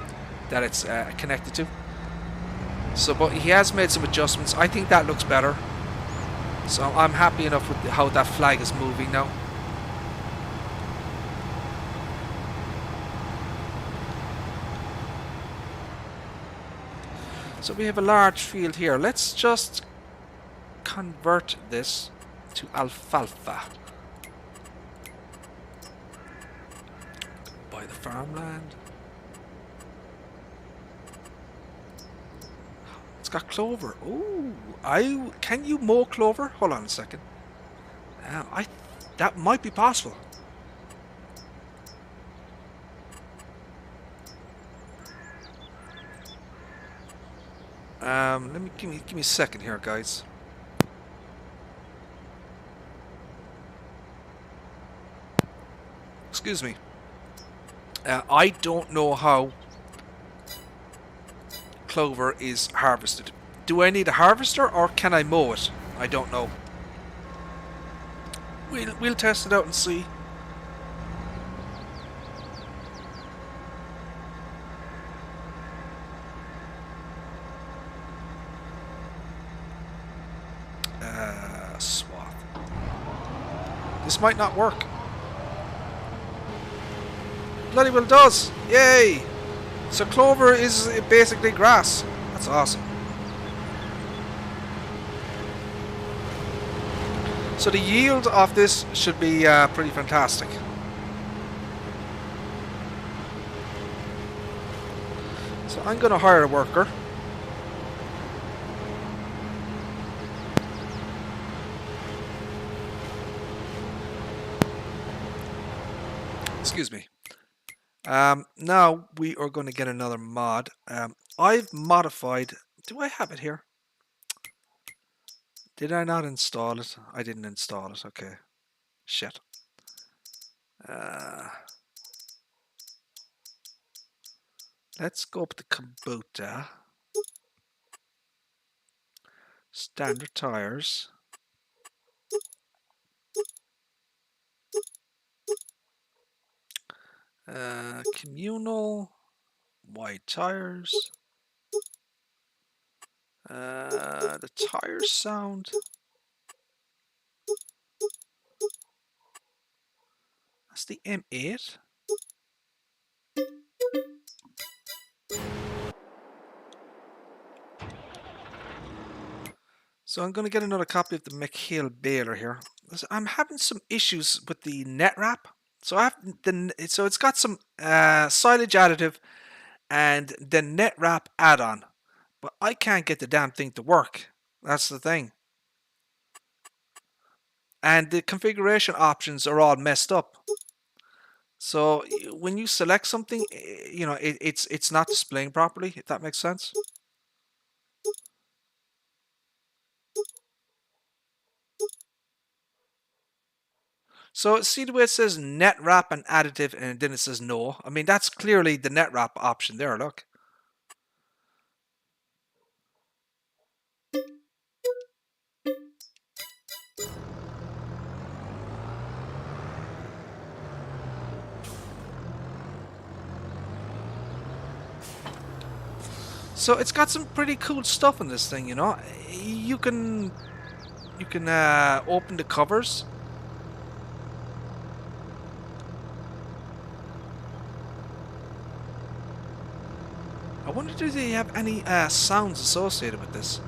that it's connected to. So, but he has made some adjustments. I think that looks better. So I'm happy enough with how that flag is moving now. So we have a large field here. Let's just convert this to alfalfa. Buy the farmland. It's got clover. Ooh, can you mow clover? Hold on a second. That might be possible. Give me a second here, guys. Excuse me. I don't know how clover is harvested. Do I need a harvester or can I mow it? I don't know. We'll test it out and see. Swath. This might not work. Bloody well does. Yay! So clover is basically grass. That's awesome. So the yield of this should be pretty fantastic. So I'm going to hire a worker. Excuse me. Now we are going to get another mod. I've modified... Do I have it here? Did I not install it? I didn't install it. Okay. Shit. Let's go up to Kubota. Standard tires. Communal. Wide tires. The tires sound. That's the M8. So I'm going to get another copy of the McHale baler here. I'm having some issues with the net wrap. So so it's got some silage additive and the net wrap add-on, but I can't get the damn thing to work. That's the thing. And the configuration options are all messed up. So when you select something, you know, it's not displaying properly, if that makes sense. So see the way it says net wrap and additive and then it says no. I mean, that's clearly the net wrap option there, look. So it's got some pretty cool stuff in this thing, you know. You can open the covers. I wonder, do they have any sounds associated with this?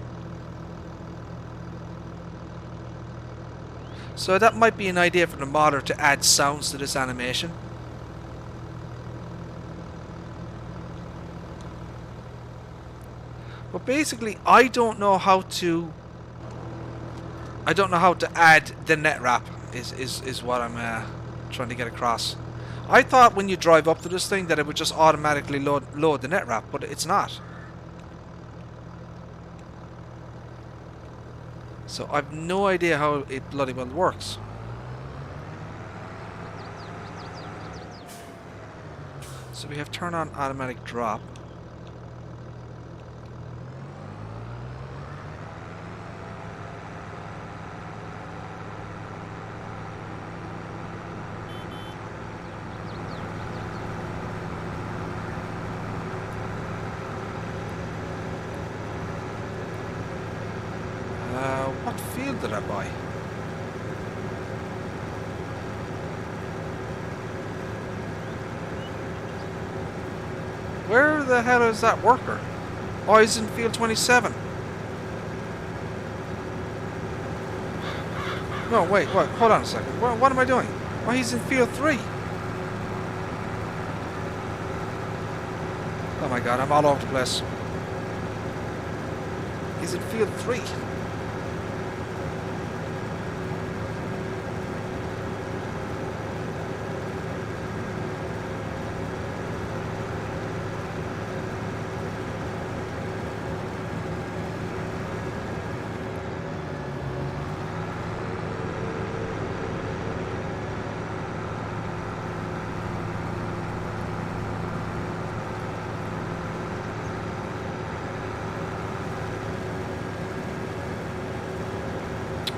So that might be an idea for the modder to add sounds to this animation. But basically, I don't know how to add the net wrap. Is what I'm trying to get across. I thought when you drive up to this thing that it would just automatically load the net wrap, but it's not. So I've no idea how it bloody well works. So we have turn on automatic drop. What field did I buy? Where the hell is that worker? Oh, he's in field 27. No, wait, what? Hold on a second. What am I doing? Oh, he's in field 3. Oh my god, I'm all over the place. He's in field 3.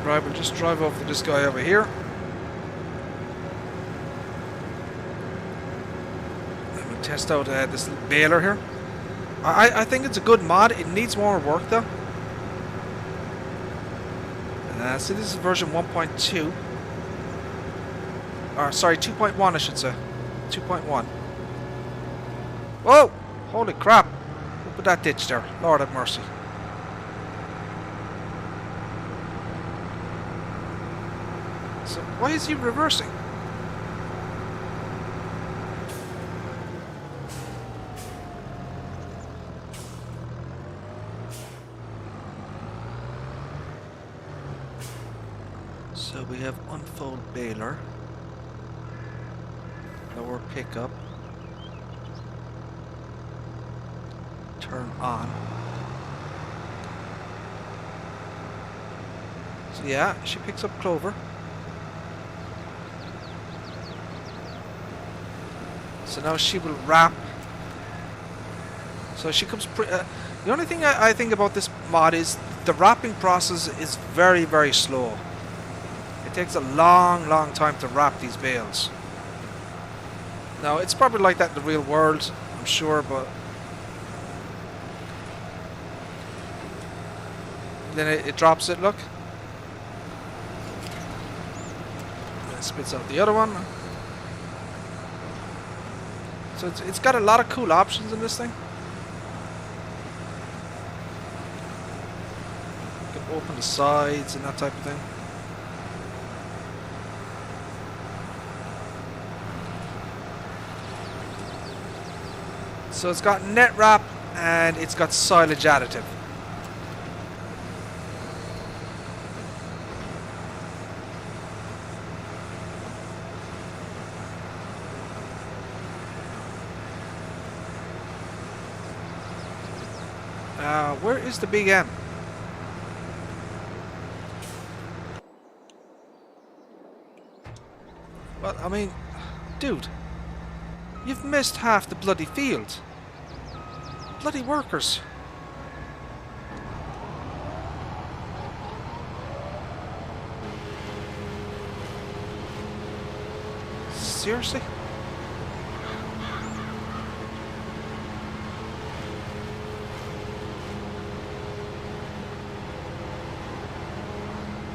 Right, we'll just drive over to this guy over here. And we'll test out this baler here. I think it's a good mod. It needs more work though. So this is version 1.2. Or sorry, 2.1 I should say. 2.1. Whoa! Holy crap! Look at that ditch there. Lord have mercy. Why is he reversing? So we have unfold baler, lower pickup, turn on. So yeah, she picks up clover. So now she will wrap. So she comes the only thing I think about this mod is the wrapping process is very, very slow. It takes a long time to wrap these bales. Now it's probably like that in the real world, I'm sure, but then it drops it, look. And it spits out the other one. So it's got a lot of cool options in this thing. You can open the sides and that type of thing. So it's got net wrap and it's got silage additive. Where is the big M? Well, I mean, dude, you've missed half the bloody field. Bloody workers. Seriously?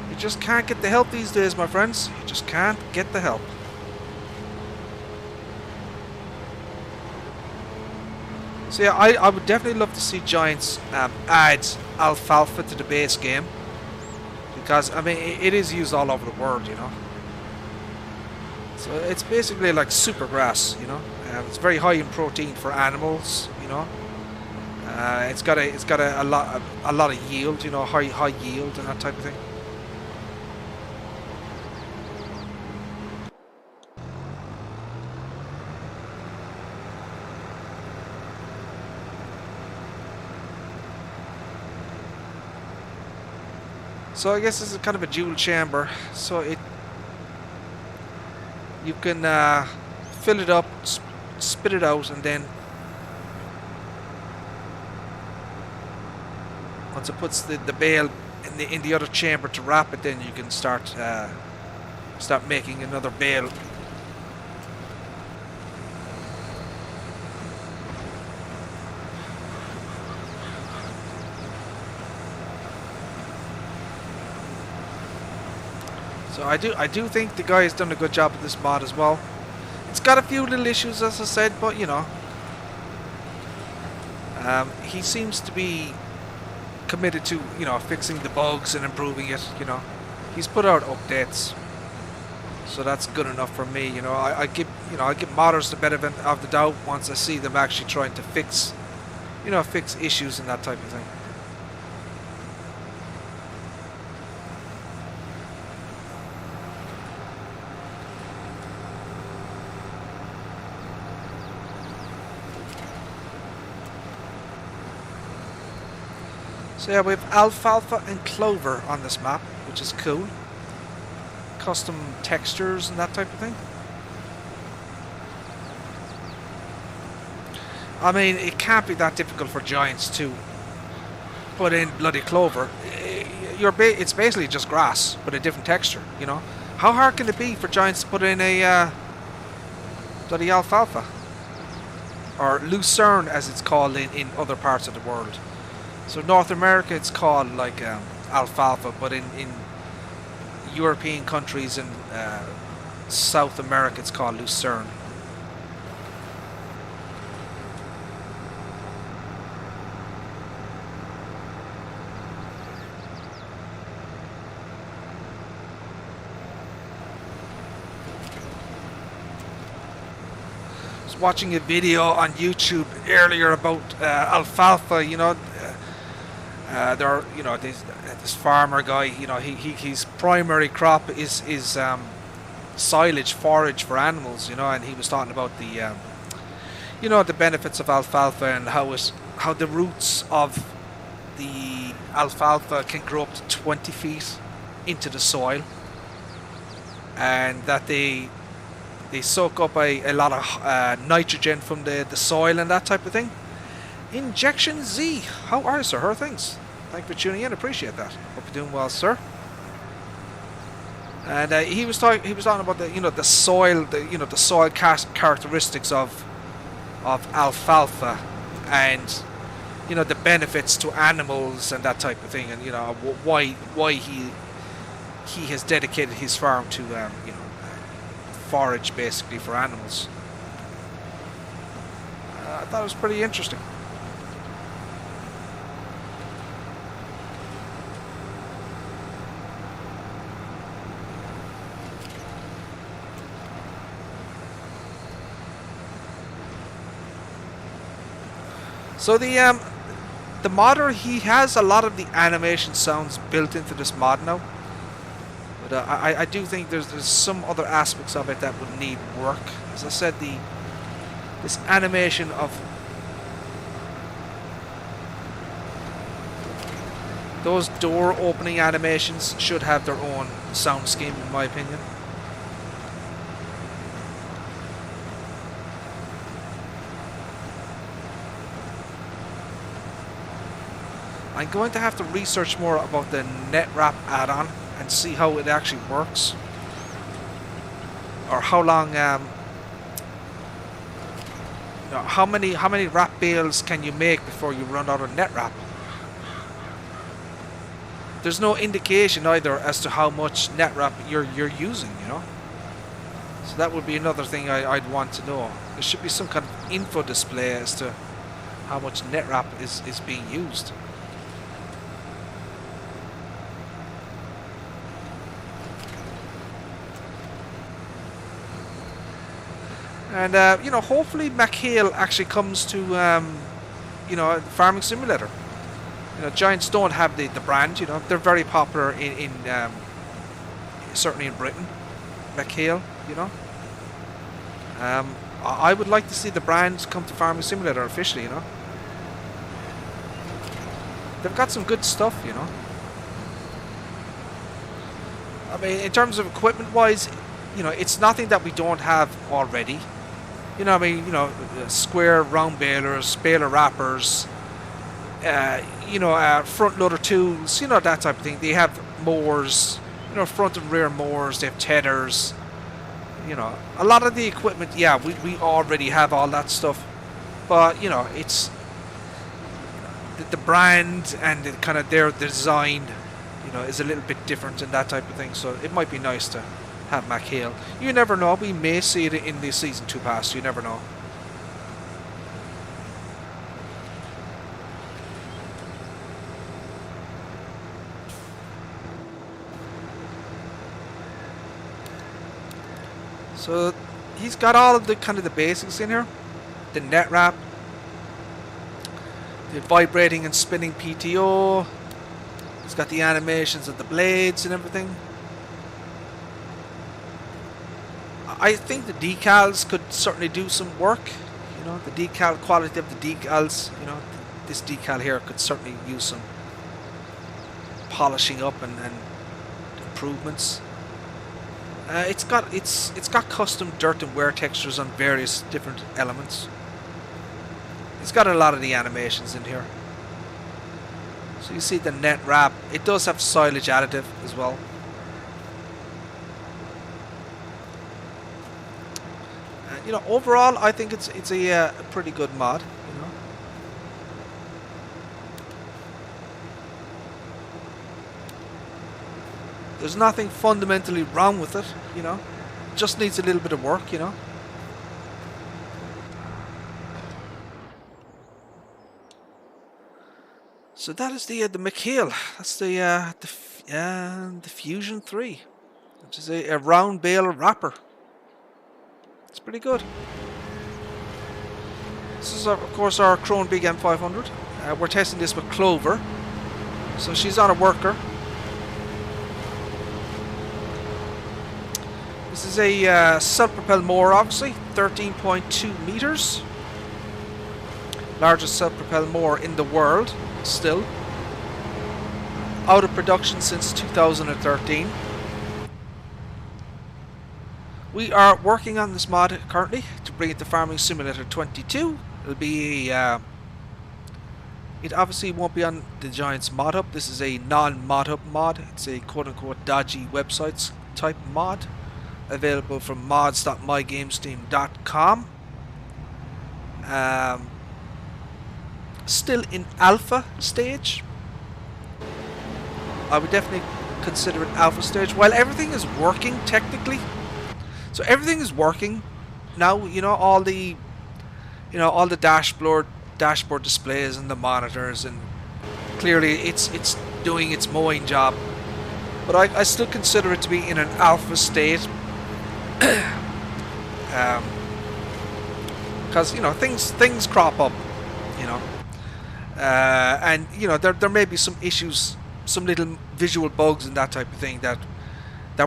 You just can't get the help these days, my friends. You just can't get the help. So yeah, I would definitely love to see Giants add alfalfa to the base game, because I mean it is used all over the world, you know. So it's basically like super grass, you know. It's very high in protein for animals, you know. It's got a lot of yield, you know, high yield and that type of thing. So I guess this is kind of a dual chamber. So you can fill it up, spit it out, and then once it puts the bale in the other chamber to wrap it, then you can start making another bale. So I do think the guy has done a good job with this mod as well. It's got a few little issues, as I said, but you know, he seems to be committed to, you know, fixing the bugs and improving it. You know, he's put out updates, so that's good enough for me. You know, I give modders the benefit of the doubt once I see them actually trying to fix issues and that type of thing. So yeah, we have alfalfa and clover on this map, which is cool. Custom textures and that type of thing. I mean, it can't be that difficult for Giants to put in bloody clover. It's basically just grass with a different texture, you know. How hard can it be for Giants to put in a bloody alfalfa? Or lucerne, as it's called in other parts of the world. So North America it's called like alfalfa, but in European countries and South America it's called lucerne. watching a video on YouTube earlier about alfalfa. You know, there are, you know, this farmer guy. You know, his primary crop is silage, forage for animals. You know, and he was talking about the you know, the benefits of alfalfa and how the roots of the alfalfa can grow up to 20 feet into the soil, and that they soak up a lot of nitrogen from the soil and that type of thing. Injection Z, how are you, sir? How are things? Thank you for tuning in. Appreciate that. Hope you're doing well, sir. And he was talking about the, you know, the soil, the soil characteristics of alfalfa, and, you know, the benefits to animals and that type of thing, and, you know, why he has dedicated his farm to you know, forage basically for animals. I thought it was pretty interesting. So the modder, he has a lot of the animation sounds built into this mod now, but I do think there's some other aspects of it that would need work. As I said, this animation of those door opening animations should have their own sound scheme, in my opinion. I'm going to have to research more about the NetWrap add-on and see how it actually works, or how long, you know, how many wrap bales can you make before you run out of NetWrap? There's no indication either as to how much NetWrap you're using, you know. So that would be another thing I'd want to know. There should be some kind of info display as to how much NetWrap is being used. And, you know, hopefully McHale actually comes to, you know, Farming Simulator. You know, Giants don't have the brand, you know. They're very popular in certainly in Britain, McHale, you know. I would like to see the brand come to Farming Simulator officially, you know. They've got some good stuff, you know. I mean, in terms of equipment-wise, you know, it's nothing that we don't have already. You know, I mean, you know, square round balers, baler wrappers, you know, front loader tools, you know, that type of thing. They have mowers, you know, front and rear mowers. They have tethers. You know, a lot of the equipment, yeah, we already have all that stuff. But, you know, it's the brand and the kind of their design, you know, is a little bit different and that type of thing. So it might be nice to have McHale. You never know. We may see it in the Season 2 pass. You never know. So he's got all of the kind of the basics in here. The NetWrap, the vibrating and spinning PTO. He's got the animations of the blades and everything. I think the decals could certainly do some work. You know, the decal quality of the decals. You know, this decal here could certainly use some polishing up and improvements. It's got custom dirt and wear textures on various different elements. It's got a lot of the animations in here. So you see the NetWrap. It does have silage additive as well. You know, overall, I think it's a pretty good mod. You know, there's nothing fundamentally wrong with it. You know, just needs a little bit of work. You know. So that is the McHale. That's the Fusion 3, which is a round bale wrapper. It's pretty good. This is of course our Crone Big M500. We're testing this with Clover, so she's on a worker. This is a self-propelled mower, obviously, 13.2 meters. Largest self-propelled mower in the world, still. Out of production since 2013. We are working on this mod currently to bring it to Farming Simulator 22. It'll be it obviously won't be on the Giants mod hub. This is a non-mod hub mod. It's a quote-unquote dodgy websites type mod, available from mods.mygamesteam.com. Still in alpha stage. I would definitely consider it alpha stage. While everything is working technically, so everything is working now. You know, all the dashboard displays and the monitors, and clearly it's doing its mowing job. But I still consider it to be in an alpha state, because you know things crop up, you know, and you know there may be some issues, some little visual bugs and that type of thing that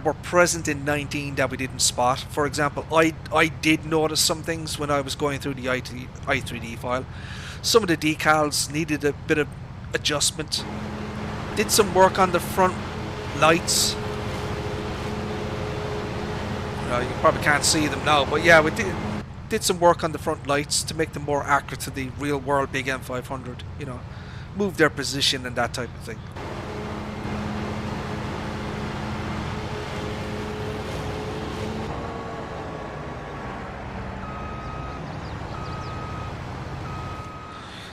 were present in 19 that we didn't spot. For example, I did notice some things when I was going through the i3D file. Some of the decals needed a bit of adjustment. Did some work on the front lights. You probably can't see them now, but yeah, we did some work on the front lights to make them more accurate to the real world Big M500. You know, move their position and that type of thing.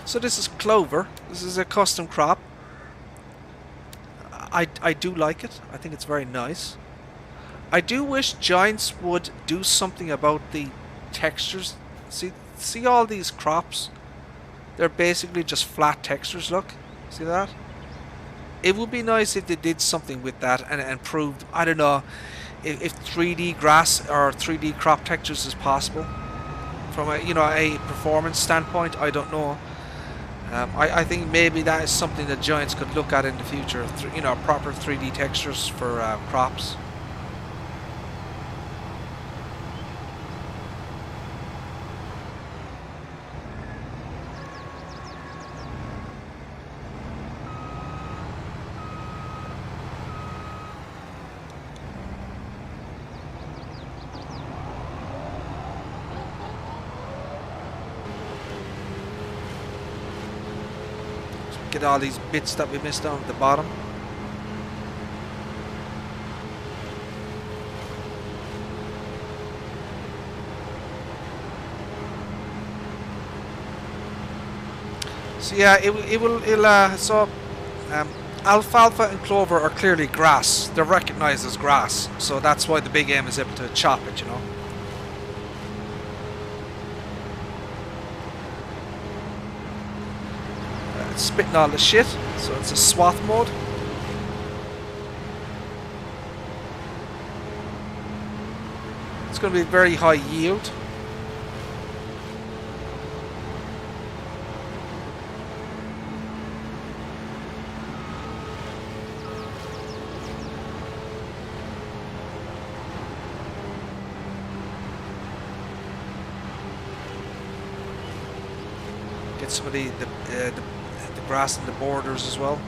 So this is Clover. This is a custom crop. I do like it. I think it's very nice. I do wish Giants would do something about the textures. See all these crops? They're basically just flat textures, look. See that? It would be nice if they did something with that and improved, I don't know, if 3D grass or 3D crop textures is possible. From a, you know, a performance standpoint, I don't know. I think maybe that is something that Giants could look at in the future. You know, proper 3D textures for crops. Get all these bits that we missed down at the bottom. So yeah, alfalfa and clover are clearly grass. They're recognized as grass, so that's why the Big M is able to chop it, you know. Spitting all the shit, so it's a swath mode. It's going to be very high yield. Get some of the grass in the borders as well.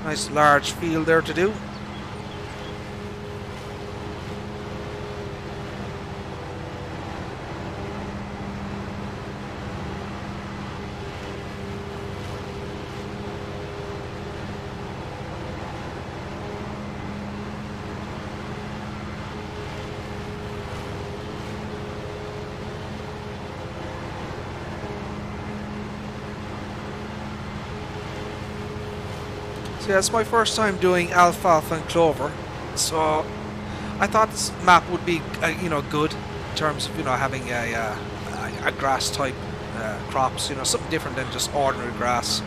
Nice large field there to do. So yeah, it's my first time doing alfalfa and clover, so I thought this map would be, you know, good in terms of, you know, having a grass type crops, you know, something different than just ordinary grass.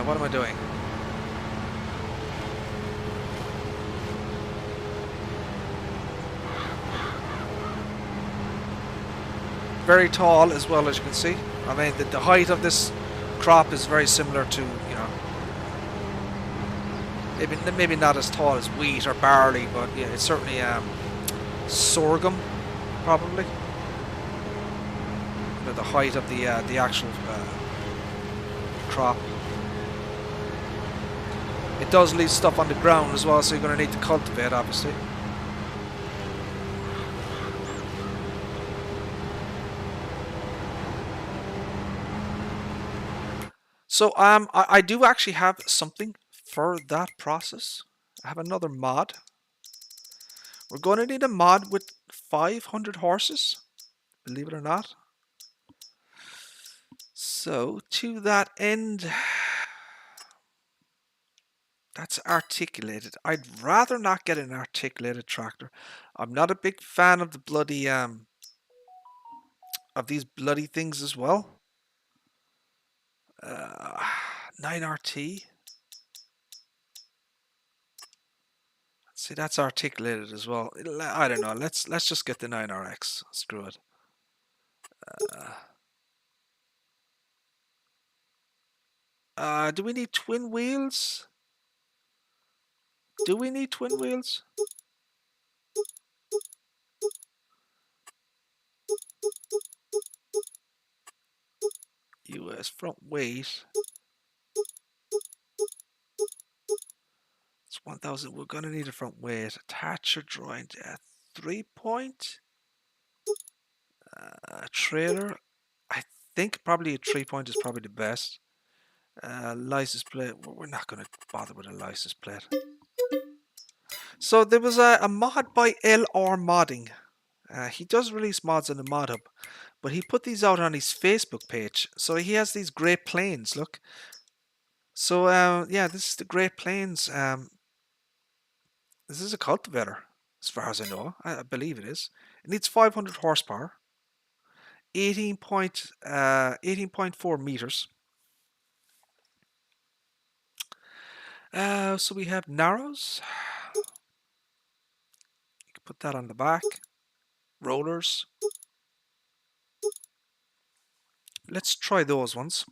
What am I doing? Very tall as well, as you can see. I mean, the height of this crop is very similar to, you know, maybe not as tall as wheat or barley, but yeah, it's certainly sorghum, probably. You know, the height of the actual crop. It does leave stuff on the ground as well, so you're going to need to cultivate, obviously. So I do actually have something for that process. I have another mod. We're going to need a mod with 500 horses, believe it or not. So to that end, that's articulated. I'd rather not get an articulated tractor. I'm not a big fan of the bloody of these bloody things as well. 9RT. See, that's articulated as well. I don't know. Let's just get the 9RX. Screw it. Do we need twin wheels? Do we need twin wheels? US front weight. It's 1000. We're gonna need a front weight. Attach or joint. 3-point. Trailer. I think probably a 3-point is probably the best. License plate. We're not gonna bother with a license plate. So there was a mod by LR Modding. He does release mods on the mod hub, but he put these out on his Facebook page. So he has these Great Plains. Look. So yeah, this is the Great Plains. This is a cultivator, as far as I know. I believe it is. It needs 500 horsepower, 18.4 meters. So we have narrows. You can put that on the back. Rollers. Let's try those ones.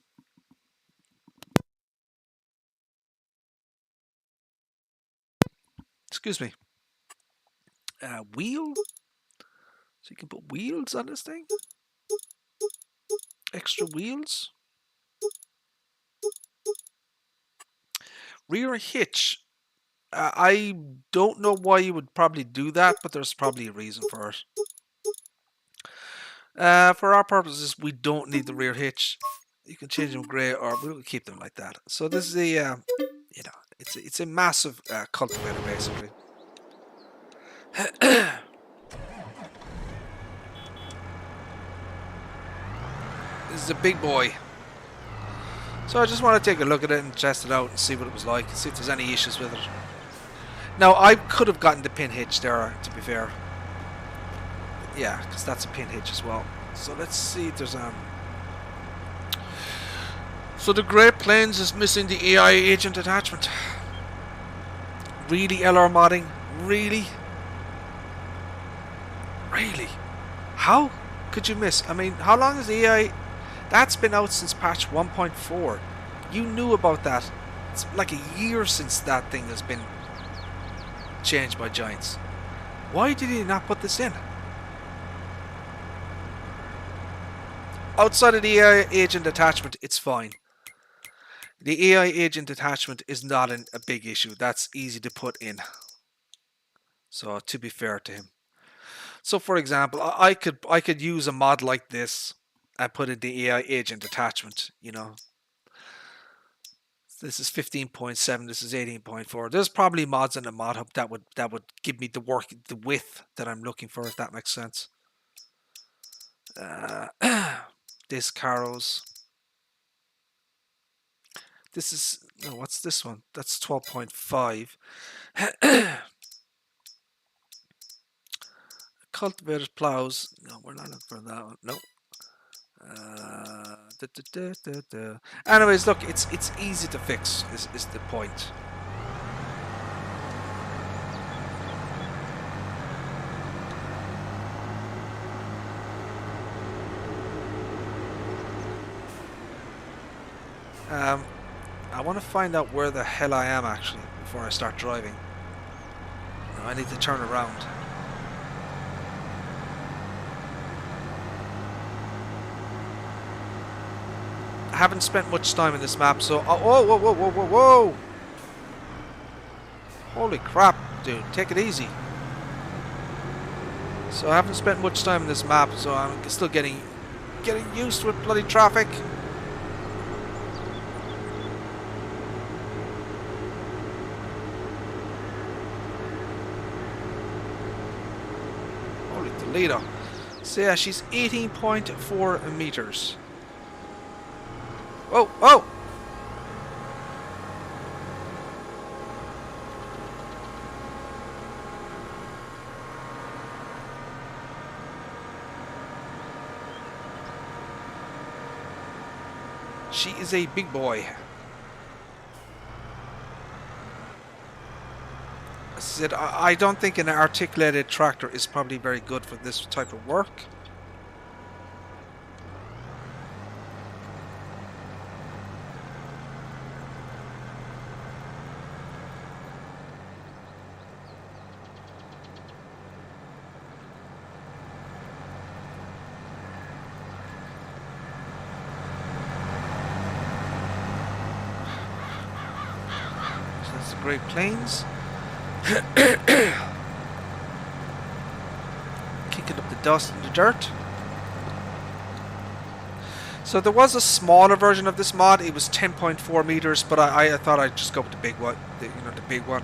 Excuse me. Wheel. So you can put wheels on this thing. Extra wheels. Rear hitch. I don't know why you would probably do that, but there's probably a reason for it. For our purposes, we don't need the rear hitch. You can change them grey, or we'll keep them like that. So this is a, you know, it's a massive cultivator basically. This is a big boy. So I just want to take a look at it and test it out and see what it was like, and see if there's any issues with it. Now I could have gotten the pin hitch there, to be fair. Yeah, because that's a pin hitch as well. So let's see if there's So the Great Plains is missing the AI agent attachment. Really, LR modding? Really? Really? How could you miss? I mean, how long is the AI? That's been out since patch 1.4. You knew about that. It's like a year since that thing has been changed by Giants. Why did he not put this in? Outside of the AI agent attachment, it's fine. The AI agent attachment is not a big issue. That's easy to put in. So to be fair to him. So for example, I could use a mod like this and put in the AI agent attachment, you know. This is 15.7, this is 18.4. There's probably mods in the mod hub that would give me the width that I'm looking for, if that makes sense. Disc carrows. This is, no, what's this one? That's 12.5. Cultivated plows. No, we're not looking for that one. No. Anyways, look, it's easy to fix. Is the point? I want to find out where the hell I am actually before I start driving. No, I need to turn around. I haven't spent much time in this map, so... Oh, whoa, whoa, whoa, whoa, whoa, whoa! Holy crap, dude, take it easy. So I haven't spent much time in this map, so I'm still getting used to it, bloody traffic. Holy Toledo. So yeah, she's 18.4 meters. Whoa, whoa! She is a big boy. I don't think an articulated tractor is probably very good for this type of work. Great Plains. Kicking up the dust and the dirt. So there was a smaller version of this mod. It was 10.4 meters, but I thought I'd just go with the big one. The big one.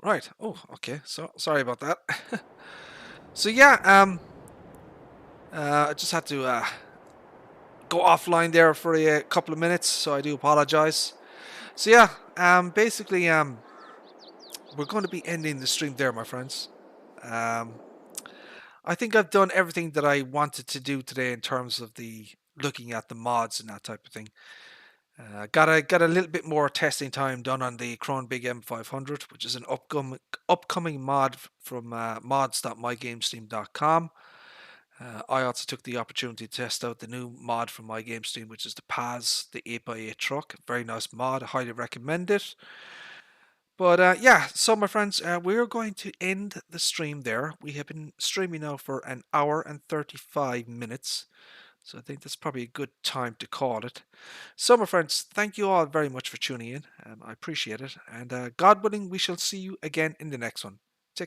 Right. Oh, okay. So sorry about that. So yeah, I just had to go offline there for a couple of minutes, so I do apologize. So yeah, basically, we're going to be ending the stream there, my friends. Um, I think I've done everything that I wanted to do today in terms of the looking at the mods and that type of thing. Got a little bit more testing time done on the Chrome Big M500, which is an upcoming mod from mods.mygamesteam.com. I also took the opportunity to test out the new mod from MyGamesteam, which is the PAZ, the 8x8 truck. Very nice mod. I highly recommend it. But yeah, so my friends, we're going to end the stream there. We have been streaming now for an hour and 35 minutes. So I think that's probably a good time to call it. So, my friends, thank you all very much for tuning in. I appreciate it. And God willing, we shall see you again in the next one.